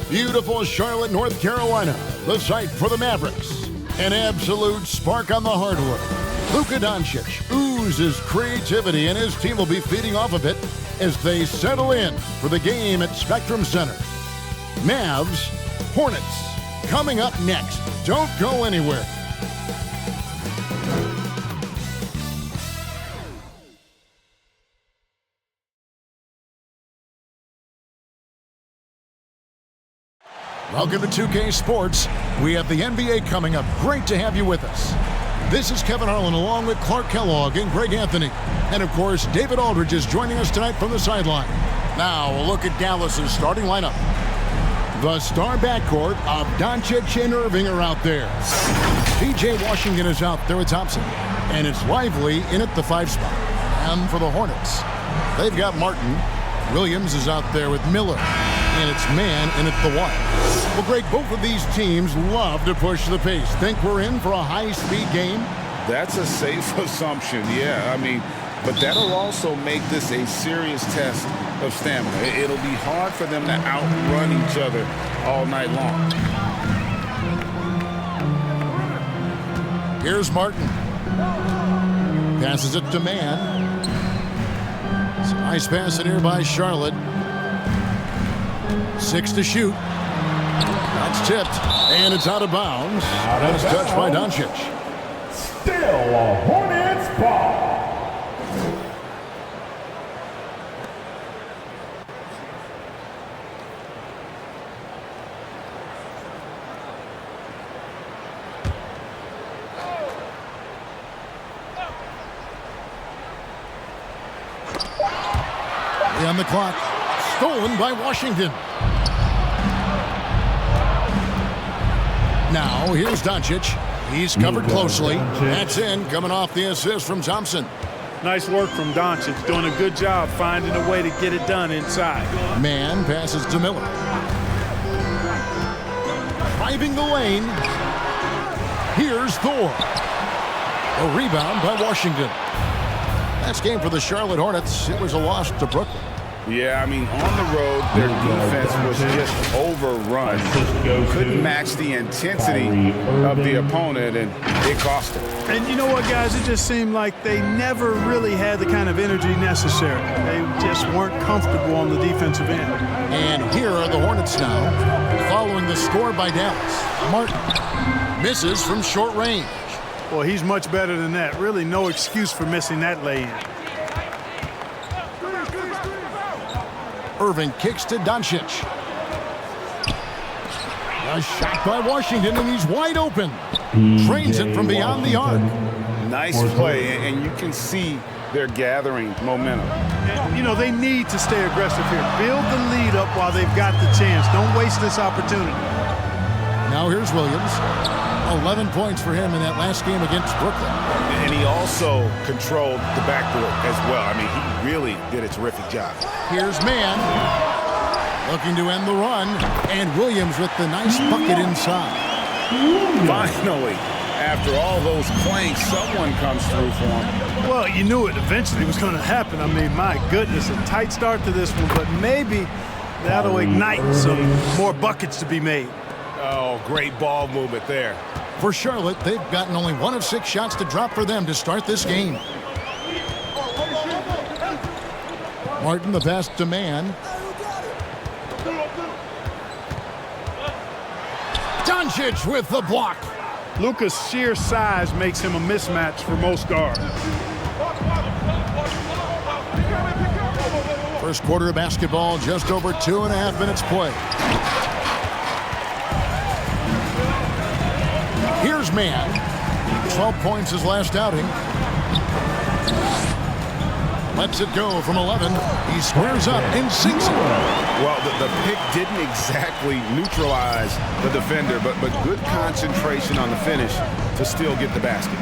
Beautiful Charlotte, North Carolina, the site for the Mavericks. An absolute spark on the hardwood. Luka Doncic oozes creativity, and his team will be feeding off of it as they settle in for the game at Spectrum Center. Mavs, Hornets, coming up next. Don't go anywhere. Welcome to 2K Sports. We have the NBA coming up. Great to have you with us. This is Kevin Harlan along with Clark Kellogg and Greg Anthony. And of course, David Aldridge is joining us tonight from the sideline. Now, a look at Dallas's starting lineup. The star backcourt of Doncic and Irving are out there. P.J. Washington is out there with Thompson. And it's Lively in at the 5 spot. And for the Hornets, they've got Martin. Williams is out there with Miller. And it's Man in at the 1. Well, Greg, both of these teams love to push the pace. Think we're in for a high-speed game? That's a safe assumption, yeah. But that'll also make this a serious test of stamina. It'll be hard for them to outrun each other all night long. Here's Martin. Passes it to Man. It's a nice pass in here by Charlotte. 6 to shoot. That's tipped, and it's out of bounds. And it's touched by Doncic. Still a Hornets ball. On the clock. Stolen by Washington. Now, here's Doncic. He's covered closely. That's in, coming off the assist from Thompson. Nice work from Doncic. Doing a good job finding a way to get it done inside. Man passes to Miller. Driving the lane. Here's Thor. A rebound by Washington. That's game for the Charlotte Hornets. It was a loss to Brooklyn. Yeah, on the road, their defense was just overrun. Couldn't match the intensity of the opponent, and it cost them. And you know what, guys? It just seemed like they never really had the kind of energy necessary. They just weren't comfortable on the defensive end. And here are the Hornets now, following the score by Dallas. Martin misses from short range. Well, he's much better than that. Really no excuse for missing that lay-in. Irving kicks to Doncic. A shot by Washington, and he's wide open. Drains it from beyond the arc. Nice play, and you can see they're gathering momentum. And, they need to stay aggressive here. Build the lead up while they've got the chance. Don't waste this opportunity. Now here's Williams. 11 points for him in that last game against Brooklyn. And he also controlled the backboard as well. He really did a terrific job. Here's Man. Looking to end the run. And Williams with the nice bucket inside. Finally, after all those planks, someone comes through for him. Well, you knew it eventually was going to happen. My goodness, a tight start to this one, but maybe that'll ignite some more buckets to be made. Oh, great ball movement there. For Charlotte, they've gotten only 1 of 6 shots to drop for them to start this game. Martin, the pass to Man. Doncic with the block. Luka's sheer size makes him a mismatch for most guards. First quarter of basketball, just over 2.5 minutes play. Here's Man. 12 points his last outing. Lets it go from 11. He squares up and sinks it. Well, the pick didn't exactly neutralize the defender, but good concentration on the finish to still get the basket.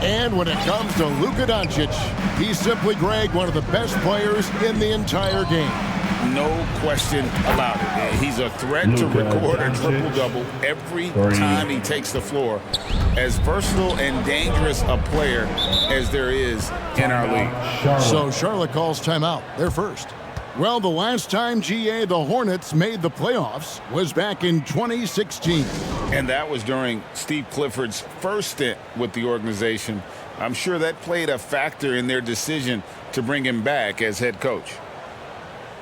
And when it comes to Luka Doncic, he's simply, Greg, one of the best players in the entire game. No question about it. He's a threat to record a triple-double every time he takes the floor. As versatile and dangerous a player as there is in our league. So Charlotte calls timeout. They're first. Well, the last time, GA, the Hornets made the playoffs was back in 2016. And that was during Steve Clifford's first stint with the organization. I'm sure that played a factor in their decision to bring him back as head coach.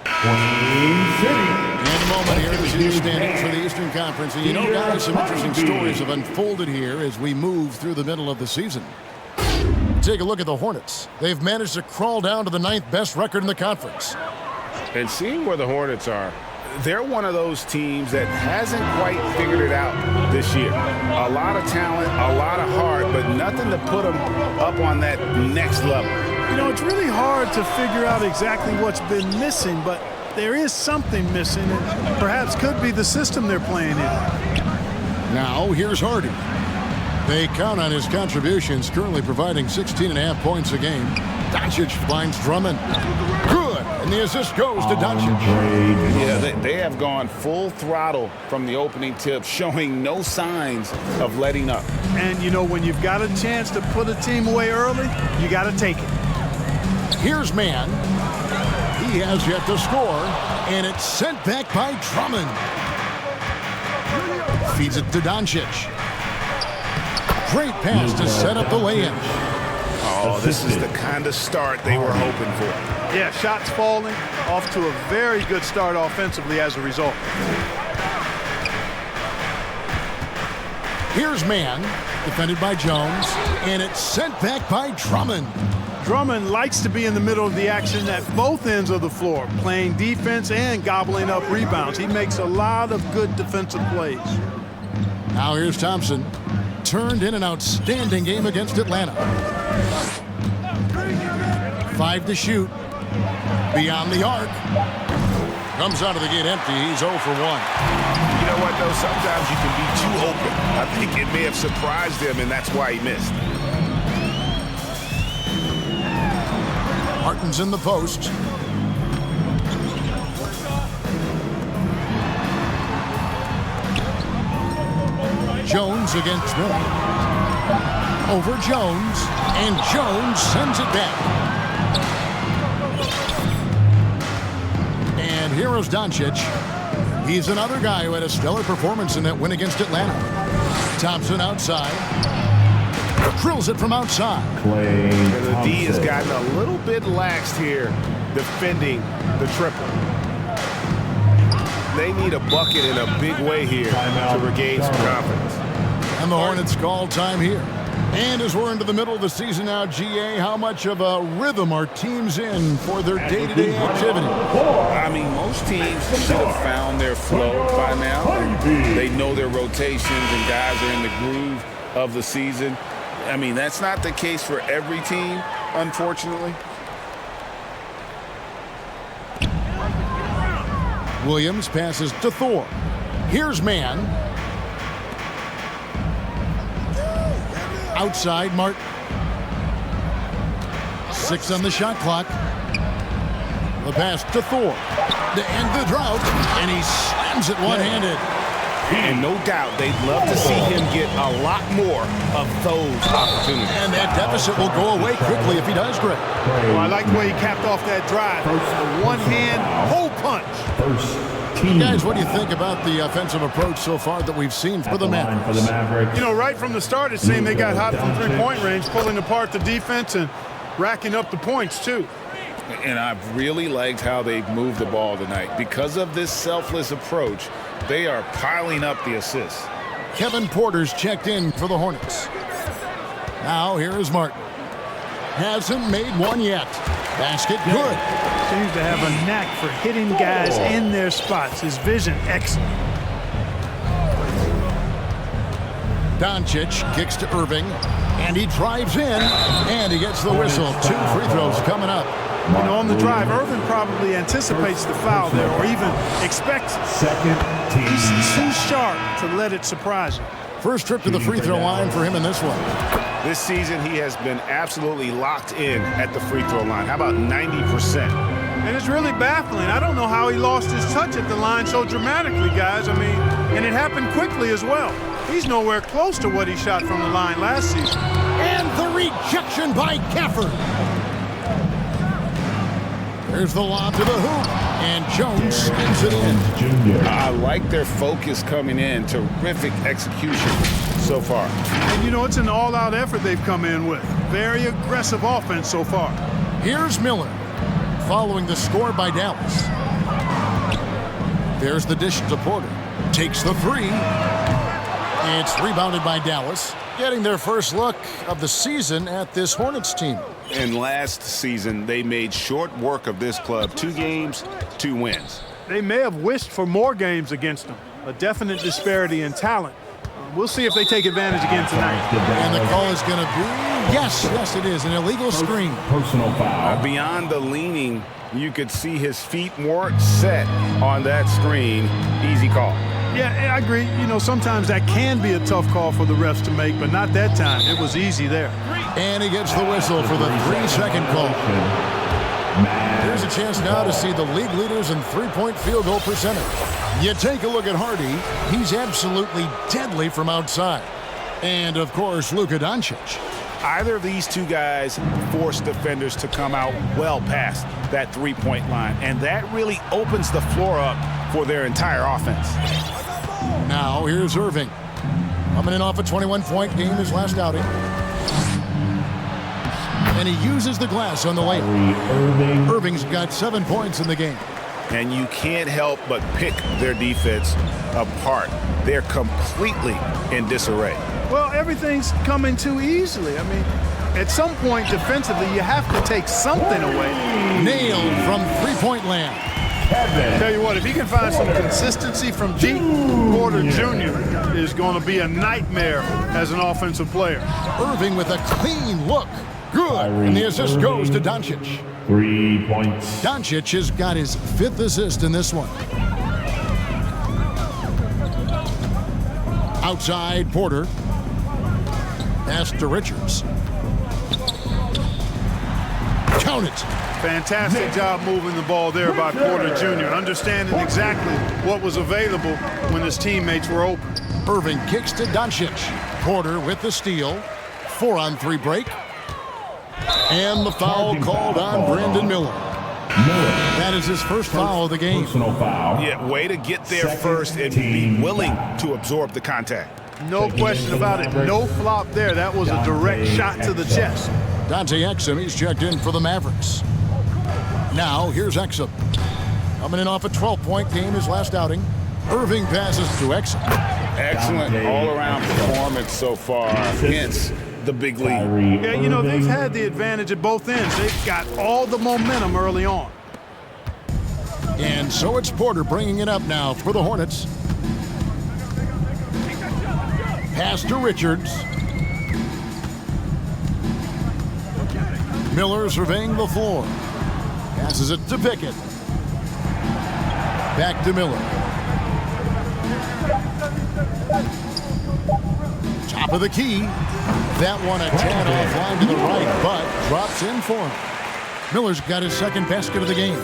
In a moment here, the two standings for the Eastern Conference. And you know, guys, some interesting stories have unfolded here as we move through the middle of the season. Take a look at the Hornets. They've managed to crawl down to the 9th best record in the conference. And seeing where the Hornets are, they're one of those teams that hasn't quite figured it out this year. A lot of talent, a lot of heart, but nothing to put them up on that next level. You know, it's really hard to figure out exactly what's been missing, but there is something missing, and perhaps could be the system they're playing in. Now, here's Hardy. They count on his contributions, currently providing 16.5 points a game. Doncic finds Drummond. Good, and the assist goes to Doncic. Yeah, they have gone full throttle from the opening tip, showing no signs of letting up. And, you know, when you've got a chance to put a team away early, you got to take it. Here's Mann. He has yet to score, and it's sent back by Drummond. Feeds it to Doncic. Great pass to set up the lay-in. Oh, this is the kind of start they were hoping for. Yeah, shots falling, off to a very good start offensively as a result. Here's Mann, defended by Jones, and it's sent back by Drummond. Drummond likes to be in the middle of the action at both ends of the floor, playing defense and gobbling up rebounds. He makes a lot of good defensive plays. Now here's Thompson. Turned in an outstanding game against Atlanta. 5 to shoot. Beyond the arc. Comes out of the gate empty. He's 0 for 1. You know what, though? Sometimes you can be too open. I think it may have surprised him, and that's why he missed. Martin's in the post. Jones against Miller. Over Jones, and Jones sends it back. And here is Doncic. He's another guy who had a stellar performance in that win against Atlanta. Thompson outside. Drills it from outside. The D has gotten a little bit laxed here defending the triple. They need a bucket in a big way here to regain some confidence. And the Hornets call time here. And as we're into the middle of the season now, GA, how much of a rhythm are teams in for their day-to-day activity? I mean, most teams should have found their flow by now. They know their rotations and guys are in the groove of the season. I mean, that's not the case for every team, unfortunately. Williams passes to Thor. Here's Mann. Outside, Martin. 6 on the shot clock. The pass to Thor. To end the drought, and he slams it one-handed. And no doubt they'd love to see him get a lot more of those opportunities. And that deficit will go away quickly if he does great. Well, I like the way he capped off that drive. The one-hand hole punch. Guys, what do you think about the offensive approach so far that we've seen for the Mavericks? You know, right from the start, it seemed they got hot from three-point range, pulling apart the defense and racking up the points, too. And I've really liked how they've moved the ball tonight. Because of this selfless approach, they are piling up the assists. Kevin Porter's checked in for the Hornets. Now here is Martin. Hasn't made one yet. Basket good. Seems to have a knack for hitting guys in their spots. His vision excellent. Doncic kicks to Irving, and he drives in, and he gets the whistle. 2 free throws coming up. You know, on the drive, Irvin probably anticipates the foul there, or even expects it. He's too sharp to let it surprise him. First trip to the free throw line for him in this one. This season, he has been absolutely locked in at the free throw line. How about 90%? And it's really baffling. I don't know how he lost his touch at the line so dramatically, guys. I mean, and it happened quickly as well. He's nowhere close to what he shot from the line last season. And the rejection by Gafford. Here's the lob to the hoop, and Jones skins it in. I like their focus coming in. Terrific execution so far. And, you know, it's an all-out effort they've come in with. Very aggressive offense so far. Here's Miller, following the score by Dallas. There's the dish to Porter. Takes the three. It's rebounded by Dallas, getting their first look of the season at this Hornets team. And last season, they made short work of this club. 2 games, 2 wins. They may have wished for more games against them. A definite disparity in talent. We'll see if they take advantage again tonight. And the call is going to be, yes, it is, an illegal screen. Personal foul. Beyond the leaning, you could see his feet weren't set on that screen. Easy call. Yeah, I agree. You know, sometimes that can be a tough call for the refs to make, but not that time. It was easy there. And he gets the whistle for the 3-second call. Here's a chance now to see the league leaders in three-point field goal percentage. You take a look at Hardy. He's absolutely deadly from outside. And, of course, Luka Doncic. Either of these 2 guys force defenders to come out well past that 3-point line, and that really opens the floor up for their entire offense. Now, here's Irving. Coming in off a 21-point game his last outing. And he uses the glass on the layup. Irving's got 7 points in the game. And you can't help but pick their defense apart. They're completely in disarray. Well, everything's coming too easily. I mean, at some point defensively, you have to take something away. Nailed from three-point land. Tell you what, if he can find some consistency from deep, Porter Jr. is going to be a nightmare as an offensive player. Irving with a clean look. Good. And the assist goes to Doncic. 3 points. Doncic has got his 5th assist in this one. Outside, Porter. Pass to Richards. Count it. Fantastic job moving the ball there by Porter Jr., understanding exactly what was available when his teammates were open. Irving kicks to Doncic. Porter with the steal. 4-on-3 break. And the foul called on Brandon Miller. That is his first foul of the game. Personal foul. Yeah, way to get there first and be willing to absorb the contact. No question about it. No flop there. That was a direct shot to the chest. Dante Exum, he's checked in for the Mavericks. Now, here's Exum. Coming in off a 12-point game his last outing. Irving passes to Exum. Excellent all-around performance so far. Hence the big lead. Yeah, you know, they've had the advantage at both ends. They've got all the momentum early on. And so it's Porter bringing it up now for the Hornets. Pass to Richards. Miller surveying the floor. Passes it to Pickett. Back to Miller. Top of the key. That one a tad offline to the right, but drops in for him. Miller's got his 2nd basket of the game.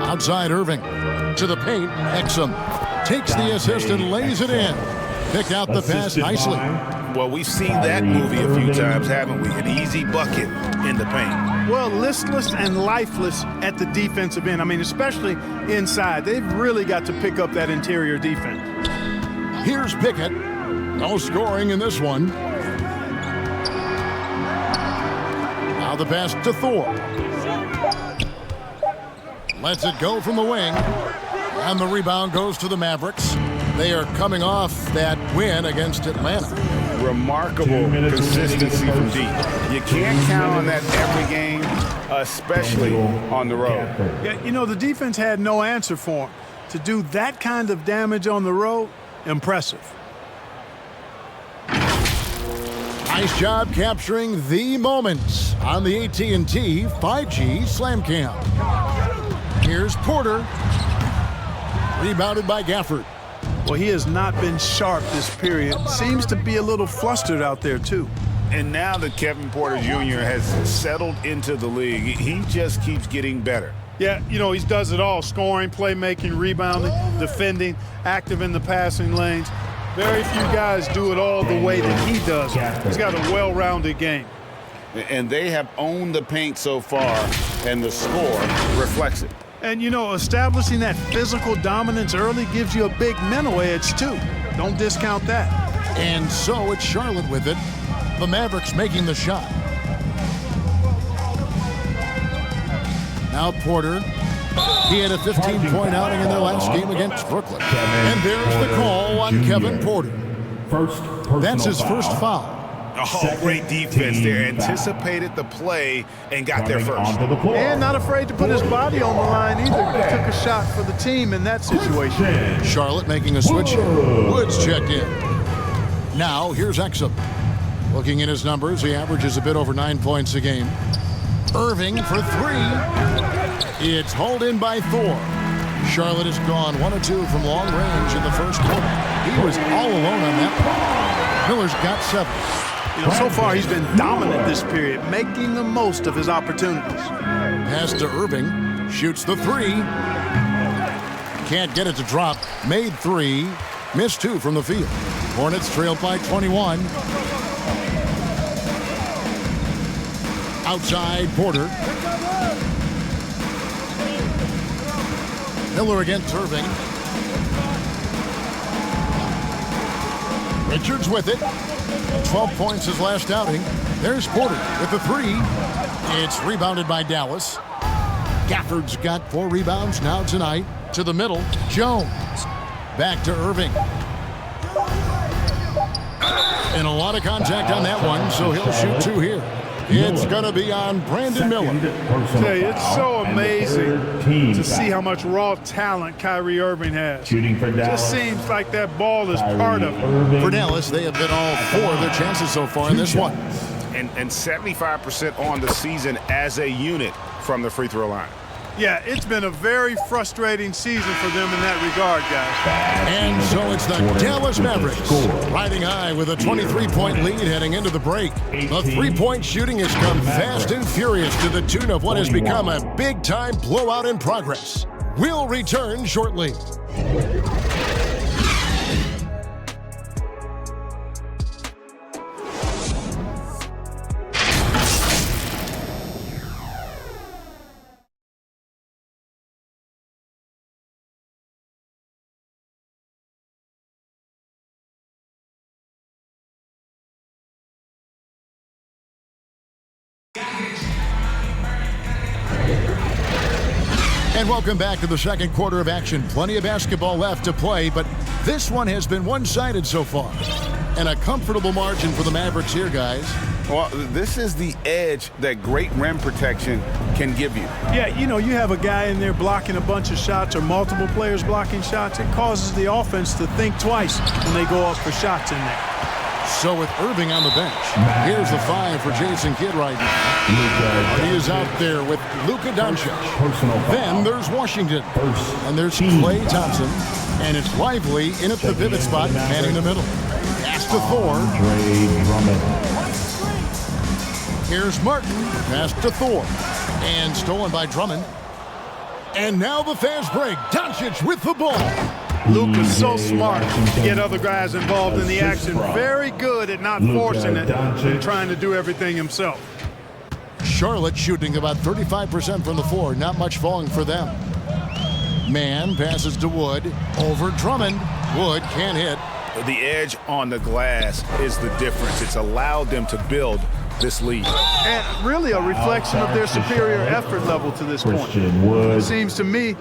Outside Irving. To the paint. Exum takes the assist and lays it in. Picked out the pass nicely. Well, we've seen that movie a few times, haven't we? An easy bucket in the paint. Well, listless and lifeless at the defensive end. I mean, especially inside. They've really got to pick up that interior defense. Here's Pickett. No scoring in this one. Now the pass to Thor. Lets it go from the wing. And the rebound goes to the Mavericks. They are coming off that win against Atlanta. Remarkable consistency from deep. You can't count on that every game, especially on the road. Yeah, you know, the defense had no answer for him. To do that kind of damage on the road, impressive. Nice job capturing the moments on the AT&T 5G Slam Cam. Here's Porter. Rebounded by Gafford. Well, he has not been sharp this period. Seems to be a little flustered out there, too. And now that Kevin Porter Jr. has settled into the league, he just keeps getting better. Yeah, you know, he does it all. Scoring, playmaking, rebounding, defending, active in the passing lanes. Very few guys do it all the way that he does. He's got a well-rounded game. And they have owned the paint so far, and the score reflects it. And, you know, establishing that physical dominance early gives you a big mental edge, too. Don't discount that. And so it's Charlotte with it. The Mavericks making the shot. Now Porter. He had a 15-point outing in their last game against Brooklyn. And there's the call on Kevin Porter. That's his first foul. Oh, great defense there. Anticipated the play and got there first. And not afraid to put his body on the line either. He took a shot for the team in that situation. Charlotte making a switch here. Woods checked in. Now here's Exum. Looking at his numbers, he averages a bit over 9 points a game. Irving for three. It's hauled in by Thor. Charlotte has gone 1 of 2 from long range in the first quarter. He was all alone on that one. Miller's got 7. You know, so far he's been dominant this period, making the most of his opportunities. Pass to Irving. Shoots the three. Can't get it to drop. Made 3. Missed 2 from the field. Hornets trailed by 21. Outside Porter. Miller against Irving. Richards with it. 12 points his last outing. There's Porter with the three. It's rebounded by Dallas. Gafford's got 4 rebounds now tonight. To the middle, Jones. Back to Irving. And a lot of contact on that one, so he'll shoot 2 here. It's going to be on Brandon Miller. Hey, it's so amazing to see how much raw talent Kyrie Irving has. Shooting for Dallas. Just seems like that ball is part of it. For Dallas, they have been all 4 of their chances so far in this one. And 75% on the season as a unit from the free throw line. Yeah, it's been a very frustrating season for them in that regard, guys. And so it's the Dallas Mavericks riding high with a 23-point lead heading into the break. The three-point shooting has come fast and furious to the tune of what has become a big-time blowout in progress. We'll return shortly. And welcome back to the second quarter of action. Plenty of basketball left to play, but this one has been one-sided so far. And a comfortable margin for the Mavericks here, guys. Well, this is the edge that great rim protection can give you. Yeah, you know, you have a guy in there blocking a bunch of shots or multiple players blocking shots. It causes the offense to think twice when they go up for shots in there. So with Irving on the bench, here's the 5 for Jason Kidd right now. He is out there with Luka Doncic. Then there's Washington. And there's Klay Thompson. And it's Lively in at the pivot spot, manning the middle. Pass to Thor. Here's Martin. Pass to Thor. And stolen by Drummond. And now the fast break. Doncic with the ball. Luka's so smart to get other guys involved in the action. Very good at not forcing it and trying to do everything himself. Charlotte shooting about 35% from the floor. Not much falling for them. Man passes to Wood. Over Drummond. Wood can't hit. The edge on the glass is the difference. It's allowed them to build this lead. And really a reflection of their superior effort level to this point. It seems to me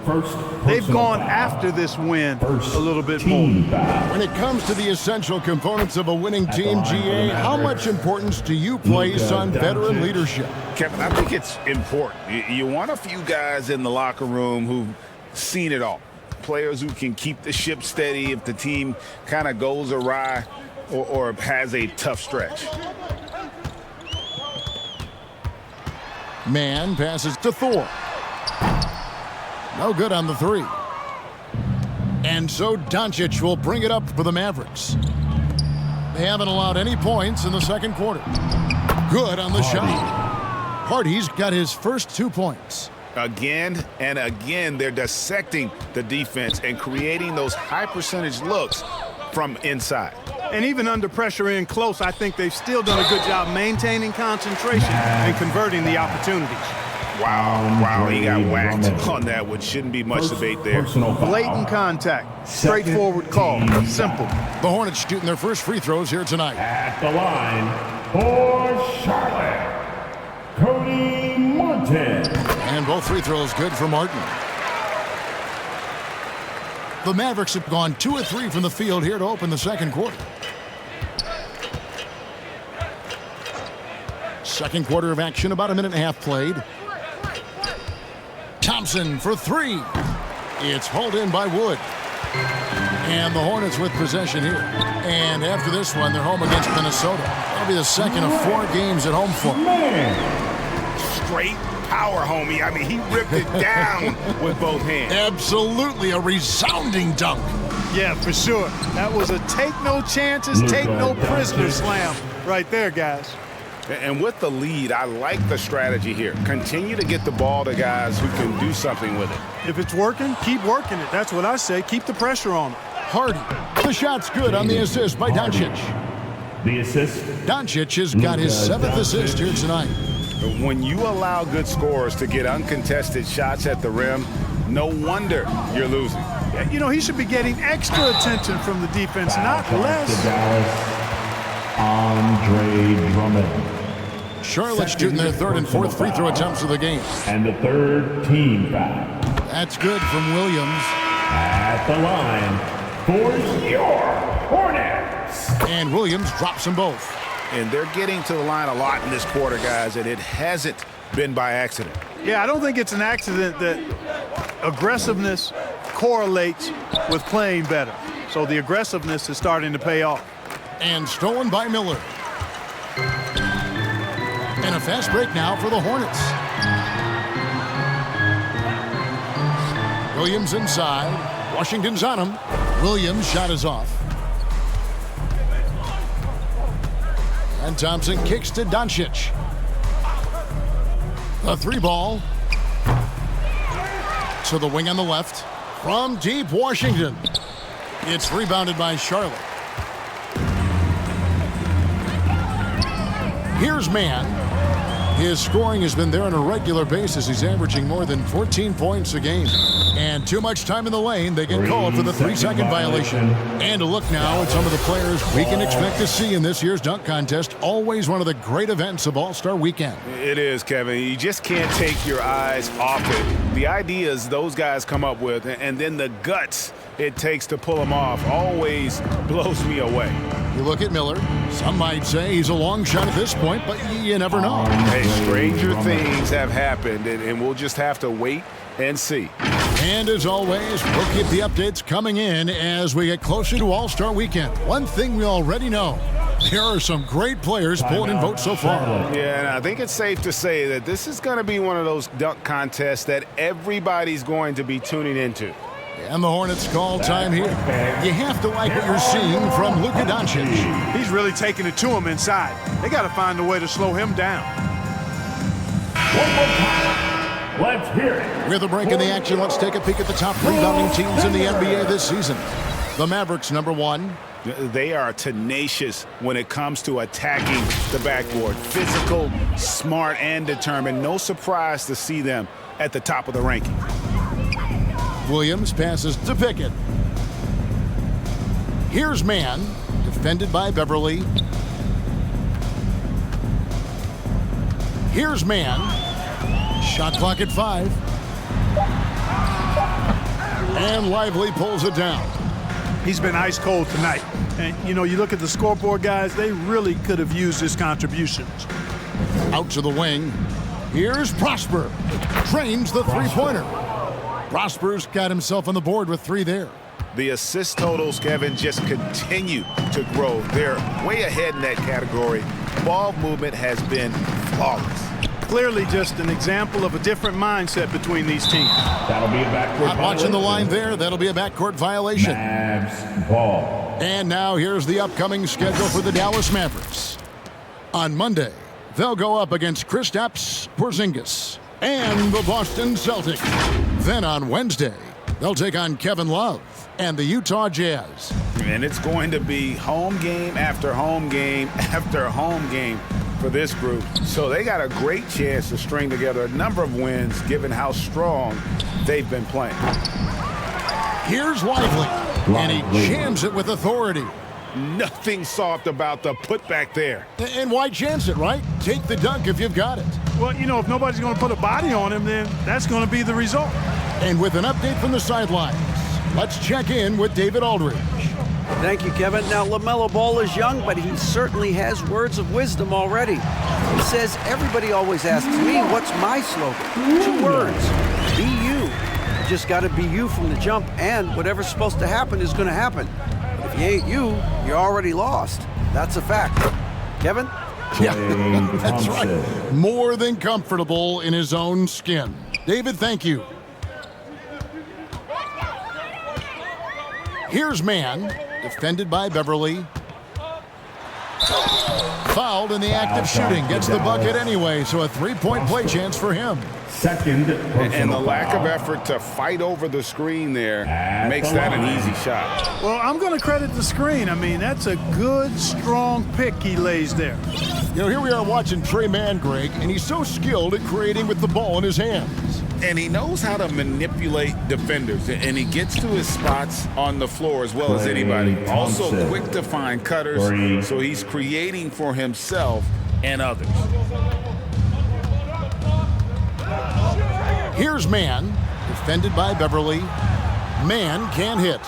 they've gone after this win a little bit more. When it comes to the essential components of a winning team, GA, how much importance do you place on veteran leadership? Kevin, I think it's important. You want a few guys in the locker room who've seen it all. Players who can keep the ship steady if the team kind of goes awry or has a tough stretch. Man passes to Thor. No good on the 3. And so Doncic will bring it up for the Mavericks. They haven't allowed any points in the second quarter. Good on the shot. Hardy's got his first 2 points. Again and again, they're dissecting the defense and creating those high percentage looks from inside. And even under pressure in close, I think they've still done a good job maintaining concentration and converting the opportunities. Wow, he got whacked on that one. Shouldn't be much debate there. Blatant contact, straightforward call, simple. The Hornets shooting their first free throws here tonight. At the line for Charlotte, Cody Martin. And both free throws good for Martin. The Mavericks have gone 2 of 3 from the field here to open the second quarter. Second quarter of action, about a minute and a half played. Thompson for 3. It's hauled in by Wood. And the Hornets with possession here. And after this one, they're home against Minnesota. That'll be the second of 4 games at home for them. Straight power, homie. I mean, he ripped it down with both hands. Absolutely a resounding dunk. Yeah, for sure. That was a take no chances, take no prisoners slam right there, guys. And with the lead, I like the strategy here. Continue to get the ball to guys who can do something with it. If it's working, keep working it. That's what I say. Keep the pressure on it. Hardy. The shot's good on the assist by Doncic. The assist. Doncic has got his 7th assist here tonight. When you allow good scorers to get uncontested shots at the rim, no wonder you're losing. You know, he should be getting extra attention from the defense, not less. Andre Drummond. Charlotte's shooting their 3rd and 4th free throw attempts of the game. And the 3rd team foul. That's good from Williams. At the line for your Hornets. And Williams drops them both. And they're getting to the line a lot in this quarter, guys, and it hasn't been by accident. Yeah, I don't think it's an accident that aggressiveness correlates with playing better. So the aggressiveness is starting to pay off. And stolen by Miller. And a fast break now for the Hornets. Williams inside. Washington's on him. Williams' shot is off. And Thompson kicks to Doncic. The 3 ball. To the wing on the left. From deep Washington. It's rebounded by Charlotte. Here's Mann. His scoring has been there on a regular basis. He's averaging more than 14 points a game. And too much time in the lane. They get called for the 3-second violation. And a look now at some of the players we can expect to see in this year's dunk contest. Always one of the great events of All-Star Weekend. It is, Kevin. You just can't take your eyes off it. The ideas those guys come up with, and then the guts it takes to pull them off, always blows me away. You look at Miller. Some might say he's a long shot at this point, but you never know. Hey, stranger things have happened, and we'll just have to wait and see. And as always, we'll keep the updates coming in as we get closer to All-Star Weekend. One thing we already know, there are some great players pulling in votes so far. Yeah, and I think it's safe to say that this is going to be one of those dunk contests that everybody's going to be tuning into. And the Hornets call time here. You have to like what you're seeing from Luka Doncic. He's really taking it to him inside. They got to find a way to slow him down. One more time. Let's hear it. With a break in the action, let's take a peek at the top rebounding teams in the NBA this season. The Mavericks, number 1. They are tenacious when it comes to attacking the backboard. Physical, smart, and determined. No surprise to see them at the top of the ranking. Williams passes to Pickett. Here's Mann, defended by Beverly. Here's Mann. Shot clock at 5. And Lively pulls it down. He's been ice cold tonight. And, you know, you look at the scoreboard, guys, they really could have used his contributions. Out to the wing. Here's Prosper. Drains the three-pointer. Prosper's got himself on the board with 3 there. The assist totals, Kevin, just continue to grow. They're way ahead in that category. Ball movement has been flawless. Clearly just an example of a different mindset between these teams. That'll be a backcourt violation. Watching the line there, that'll be a backcourt violation. Mavs ball. And now here's the upcoming schedule for the Dallas Mavericks. On Monday, they'll go up against Kristaps Porzingis and the Boston Celtics. Then on Wednesday, They'll take on Kevin Love and the Utah Jazz. And it's going to be home game after home game after home game for this group. So they got a great chance to string together a number of wins given how strong they've been playing. Here's Lively, and he jams it with authority. Nothing soft about the putback there. And why chance it, right? Take the dunk if you've got it. Well, you know, if nobody's going to put a body on him, then that's going to be the result. And with an update from the sidelines, let's check in with David Aldridge. Thank you, Kevin. Now, LaMelo Ball is young, but he certainly has words of wisdom already. He says, everybody always asks me, what's my slogan? 2 words, be you. You just got to be you from the jump, and whatever's supposed to happen is going to happen. If you ain't you, you're already lost. That's a fact. Kevin? Yeah, that's right. More than comfortable in his own skin. David, thank you. Here's Man, defended by Beverly. Fouled in the act of shooting. Gets the bucket anyway, so a 3-point play chance for him. Second, and the lack of effort to fight over the screen there makes that an easy shot. Well, I'm going to credit the screen. I mean, that's a good, strong pick he lays there. You know, here we are watching Trey Mann, Greg, and he's so skilled at creating with the ball in his hands. And he knows how to manipulate defenders, and he gets to his spots on the floor as well as anybody. Also quick to find cutters, so he's creating for himself and others. Here's Man, defended by Beverly. Man can hit.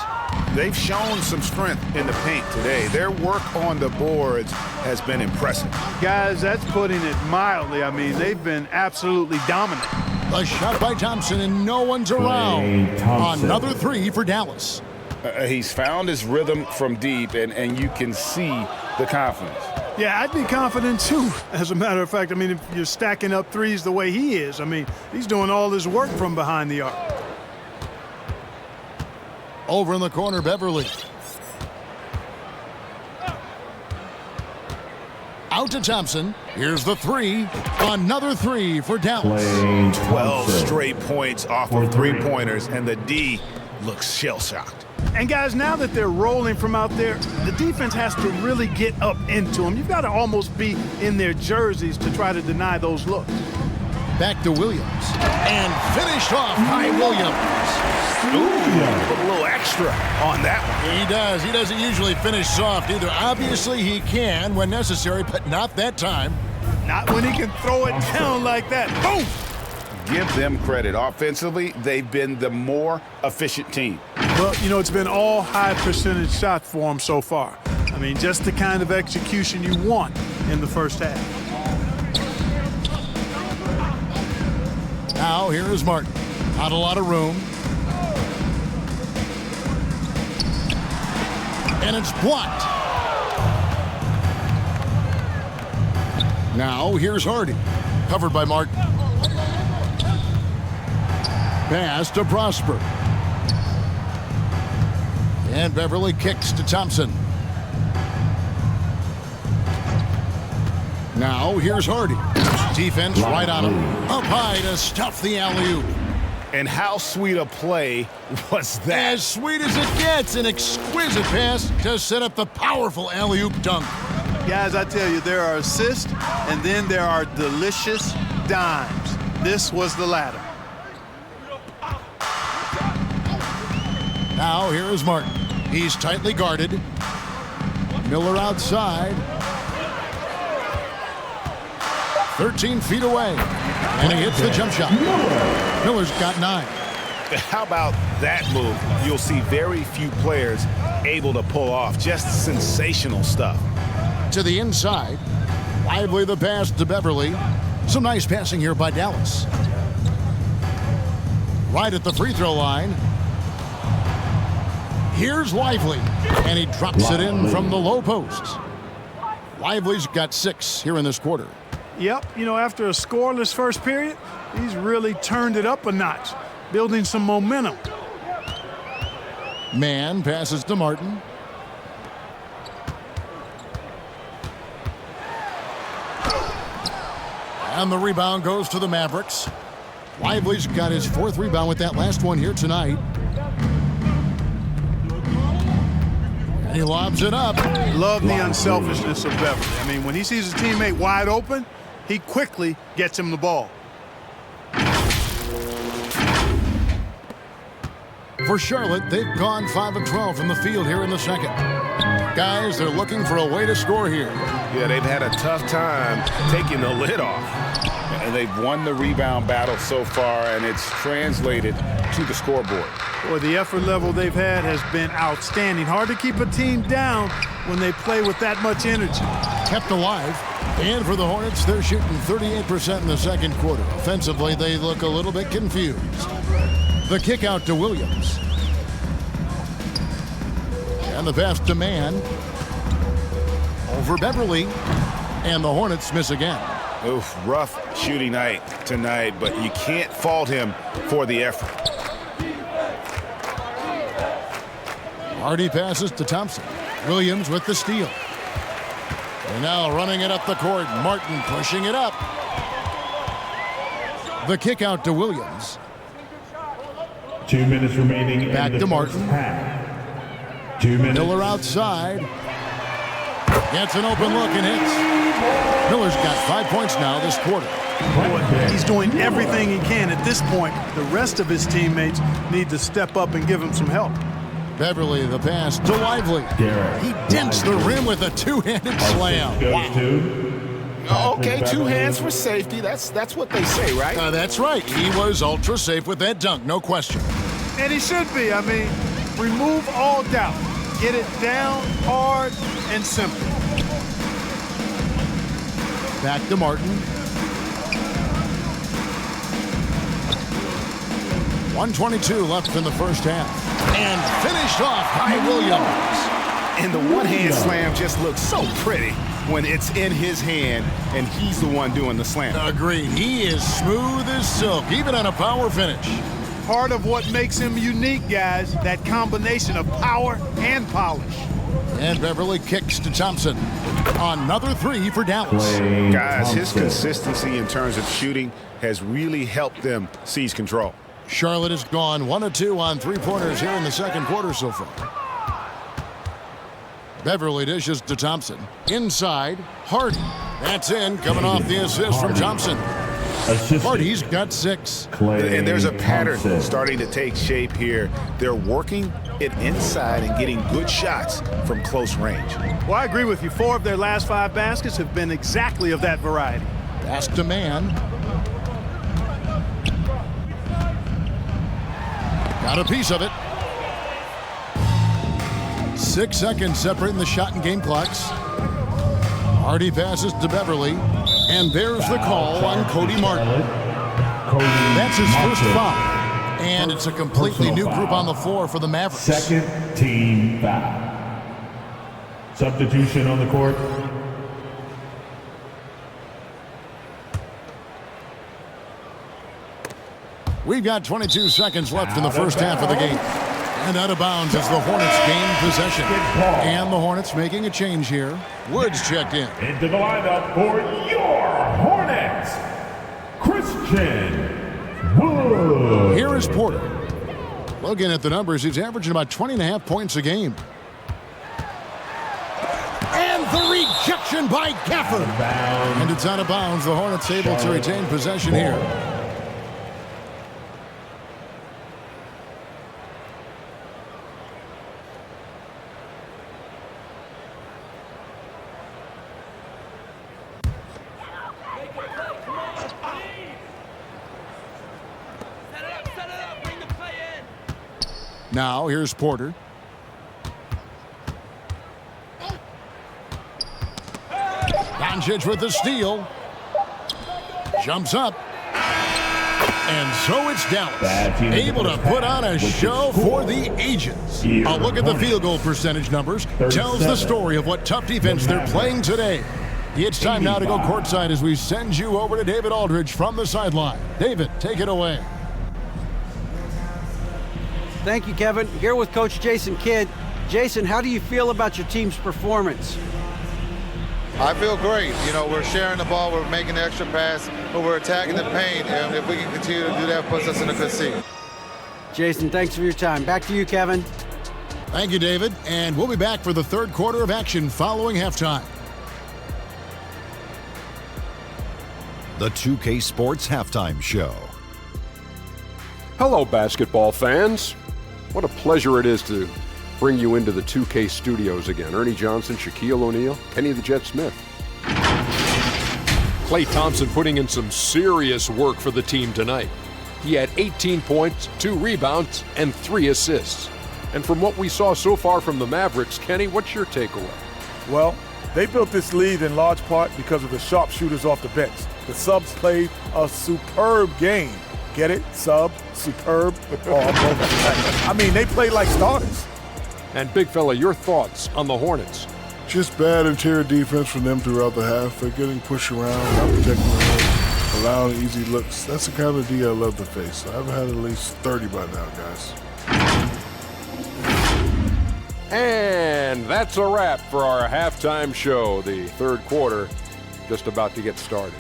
They've shown some strength in the paint today. Their work on the boards has been impressive. Guys, that's putting it mildly. I mean, they've been absolutely dominant. A shot by Thompson, and no one's around. Another 3 for Dallas. He's found his rhythm from deep, and you can see the confidence. Yeah, I'd be confident too. As a matter of fact, I mean, if you're stacking up threes the way he is, I mean, he's doing all his work from behind the arc. Over in the corner, Beverly. Out to Thompson. Here's the 3. Another 3 for Dallas. 12 straight points off of three-pointers, and the D looks shell-shocked. And guys, now that they're rolling from out there, the defense has to really get up into them. You've got to almost be in their jerseys to try to deny those looks. Back to Williams. And finished off by Williams. Ooh, put a little extra on that one. He does. He doesn't usually finish soft either. Obviously, he can when necessary, but not that time. Not when he can throw it down like that. Boom! Give them credit. Offensively, they've been the more efficient team. Well, you know, it's been all high percentage shots for them so far. I mean, just the kind of execution you want in the first half. Now, here is Martin. Not a lot of room. And it's blocked. Now, here's Hardy. Covered by Martin. Pass to Prosper. And Beverly kicks to Thompson. Now, here's Hardy. Defense right on him. Up high to stuff the alley-oop. And how sweet a play was that? As sweet as it gets, an exquisite pass to set up the powerful alley-oop dunk. Guys, I tell you, there are assists, and then there are delicious dimes. This was the latter. Now, here is Martin. He's tightly guarded. Miller outside. 13 feet away. And he hits the jump shot. Miller's got 9. How about that move? You'll see very few players able to pull off. Just sensational stuff. To the inside. Lively the pass to Beverly. Some nice passing here by Dallas. Right at the free throw line. Here's Lively. And he drops it in from the low post. Lively's got 6 here in this quarter. Yep, you know, after a scoreless first period, he's really turned it up a notch, building some momentum. Man passes to Martin. And the rebound goes to the Mavericks. Lively's got his 4th rebound with that last one here tonight. And he lobs it up. Love the unselfishness of Beverly. I mean, when he sees a teammate wide open, he quickly gets him the ball. For Charlotte, they've gone 5 of 12 from the field here in the second. Guys, they're looking for a way to score here. Yeah, they've had a tough time taking the lid off. And they've won the rebound battle so far, and it's translated to the scoreboard. Boy, the effort level they've had has been outstanding. Hard to keep a team down when they play with that much energy. Kept alive. And for the Hornets, they're shooting 38% in the second quarter. Offensively, they look a little bit confused. The kick out to Williams. And the pass to Mann. Over Beverly. And the Hornets miss again. Oof, rough shooting night tonight, but you can't fault him for the effort. Hardy passes to Thompson. Williams with the steal. And now running it up the court. Martin pushing it up. The kick out to Williams. 2 minutes remaining. Back in the to Martin. Half. 2 minutes. Miller outside. Gets an open look and hits. Miller's got 5 points now this quarter. Boy, he's doing everything he can at this point. The rest of his teammates need to step up and give him some help. Beverly, the pass to Lively. He dents the rim with a two-handed slam. Wow. Okay, 2 hands for safety. That's what they say, right? That's right. He was ultra safe with that dunk, no question. And he should be. I mean, remove all doubt. Get it down, hard, and simple. Back to Martin. 1:22 left in the first half. And finished off by Williams. And the one-hand slam just looks so pretty when it's in his hand and he's the one doing the slam. Agreed. He is smooth as silk, even on a power finish. Part of what makes him unique, guys, that combination of power and polish. And Beverly kicks to Thompson. Another 3 for Dallas. Guys, his consistency in terms of shooting has really helped them seize control. Charlotte has gone 1 of 2 on 3-pointers here in the second quarter so far. Beverly dishes to Thompson. Inside, Hardy. That's in, coming off the assist from Thompson. Hardy's got 6. And there's a pattern starting to take shape here. They're working it inside and getting good shots from close range. Well, I agree with you. 4 of their last 5 baskets have been exactly of that variety. Pass to Mann. Got a piece of it. 6 seconds separating the shot and game clocks. Hardy passes to Beverly. And there's the call on Cody Martin. That's his first foul. And it's a completely new group on the floor for the Mavericks. Second team foul. Substitution on the court. We've got 22 seconds left in the first half of the game. And out of bounds as the Hornets gain possession. And the Hornets making a change here. Woods checked in. Into the lineup for your Hornets, Christian Wood. Here is Porter. Looking at the numbers, he's averaging about 20.5 points a game. And the rejection by Gafford. And it's out of bounds. The Hornets able to retain possession here. Now, here's Porter. Doncic with the steal. Jumps up. And so it's Dallas, able to put on a show for the ages. A look at the field goal percentage numbers tells the story of what tough defense they're playing today. It's time now to go courtside as we send you over to David Aldridge from the sideline. David, take it away. Thank you, Kevin. Here with Coach Jason Kidd. Jason, how do you feel about your team's performance? I feel great. You know, we're sharing the ball, we're making the extra pass, but we're attacking the paint, and if we can continue to do that, puts us in a good seat. Jason, thanks for your time. Back to you, Kevin. Thank you, David. And we'll be back for the third quarter of action following halftime. The 2K Sports Halftime Show. Hello, basketball fans. What a pleasure it is to bring you into the 2K studios again. Ernie Johnson, Shaquille O'Neal, Kenny the Jet Smith. Klay Thompson putting in some serious work for the team tonight. He had 18 points, 2 rebounds, and 3 assists. And from what we saw so far from the Mavericks, Kenny, what's your takeaway? Well, they built this lead in large part because of the sharpshooters off the bench. The subs played a superb game. Get it? Sub, superb. I mean, they played like starters. And big fella, your thoughts on the Hornets? Just bad interior defense from them throughout the half. They're getting pushed around, not protecting the rim, allowing easy looks. That's the kind of D I love to face. I've had at least 30 by now, guys. And that's a wrap for our halftime show. The third quarter just about to get started.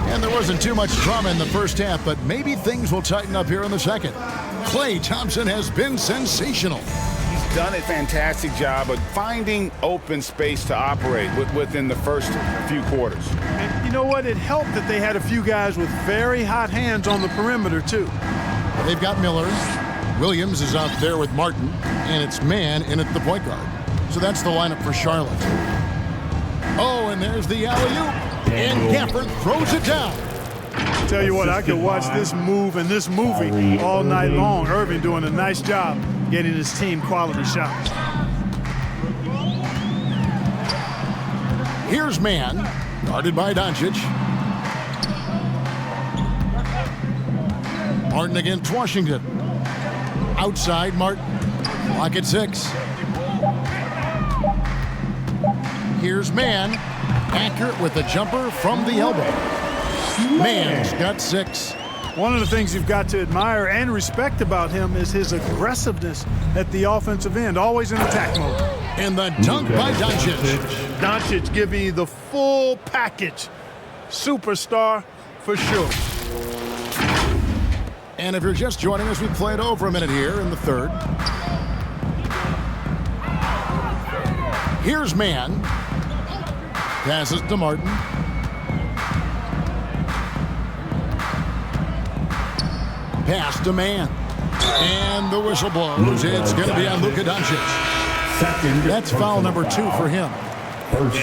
And there wasn't too much drama in the first half, but maybe things will tighten up here in the second. Klay Thompson has been sensational. He's done a fantastic job of finding open space to operate within the first few quarters. And you know what? It helped that they had a few guys with very hot hands on the perimeter, too. They've got Miller. Williams is out there with Martin, and it's Mann in at the point guard. So that's the lineup for Charlotte. Oh, and there's the alley-oop. And Gafford throws it down. Tell you what, I could watch this move and this movie all night long. Irving doing a nice job getting his team quality shots. Here's Mann, guarded by Doncic. Martin against Washington. Outside Martin. Clock at 6. Here's Mann. Accurate with a jumper from the elbow. Mann's got 6. One of the things you've got to admire and respect about him is his aggressiveness at the offensive end, always in attack mode. And the dunk by Doncic. Doncic giving you the full package. Superstar for sure. And if you're just joining us, we played over a minute here in the third. Here's Mann. Passes to Martin. Pass to Mann. And the whistle blows. It's going to be on Luka Doncic. That's foul number 2 for him.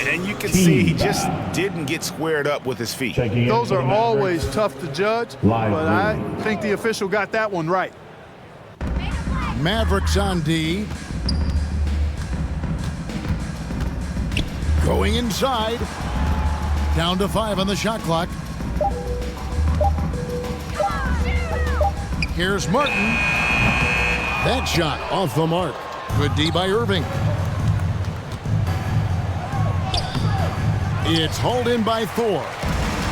And you can see he just didn't get squared up with his feet. Those are always tough to judge, but I think the official got that one right. Mavericks on D. Going inside. Down to 5 on the shot clock. Here's Martin. That shot off the mark. Good D by Irving. It's hauled in by Thor.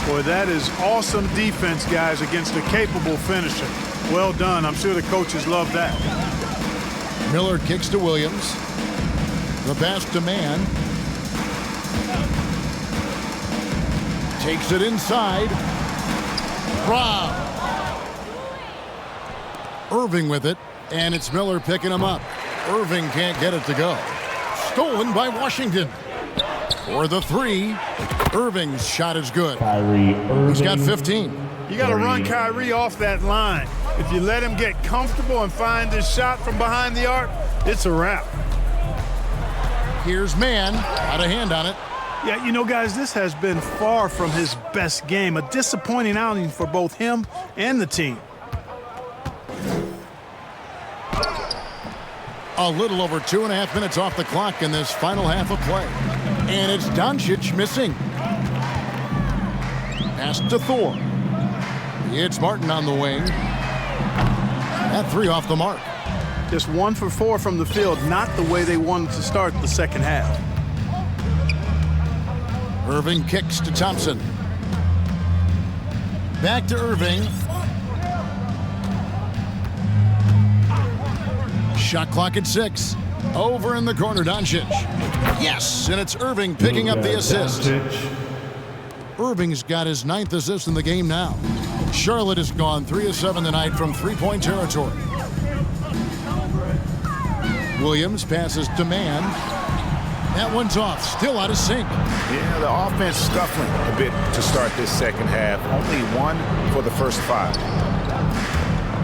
Boy, that is awesome defense, guys, against a capable finisher. Well done. I'm sure the coaches love that. Miller kicks to Williams. The pass to Mann. Takes it inside. Rob. Irving with it, and it's Miller picking him up. Irving can't get it to go. Stolen by Washington. For the 3, Irving's shot is good. He's got 15. You got to run Kyrie off that line. If you let him get comfortable and find his shot from behind the arc, it's a wrap. Here's Mann. Got a hand on it. Yeah, you know, guys, this has been far from his best game. A disappointing outing for both him and the team. A little over 2.5 minutes off the clock in this final half of play. And it's Doncic missing. Pass to Thor. It's Martin on the wing. That 3 off the mark. Just 1 for 4 from the field, not the way they wanted to start the second half. Irving kicks to Thompson. Back to Irving. Shot clock at 6. Over in the corner, Doncic. Yes, and it's Irving picking up the assist. Irving's got his 9th assist in the game now. Charlotte has gone 3 of 7 tonight from three-point territory. Williams passes to Mann. That one's off, still out of sync. Yeah, the offense scuffling a bit to start this second half. Only 1 for the first 5.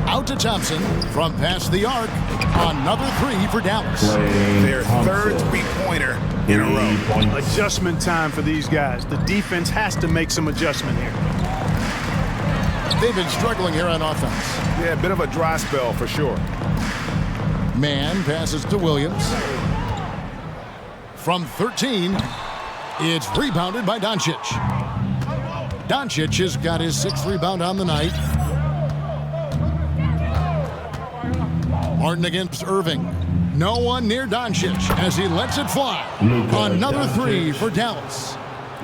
Out to Thompson from past the arc. Another 3 for Dallas. Their 3rd three-pointer in a row. Adjustment time for these guys. The defense has to make some adjustment here. They've been struggling here on offense. Yeah, a bit of a dry spell for sure. Mann passes to Williams. From 13, it's rebounded by Doncic. Doncic has got his 6th rebound on the night. Martin against Irving. No one near Doncic as he lets it fly. Another 3 for Dallas.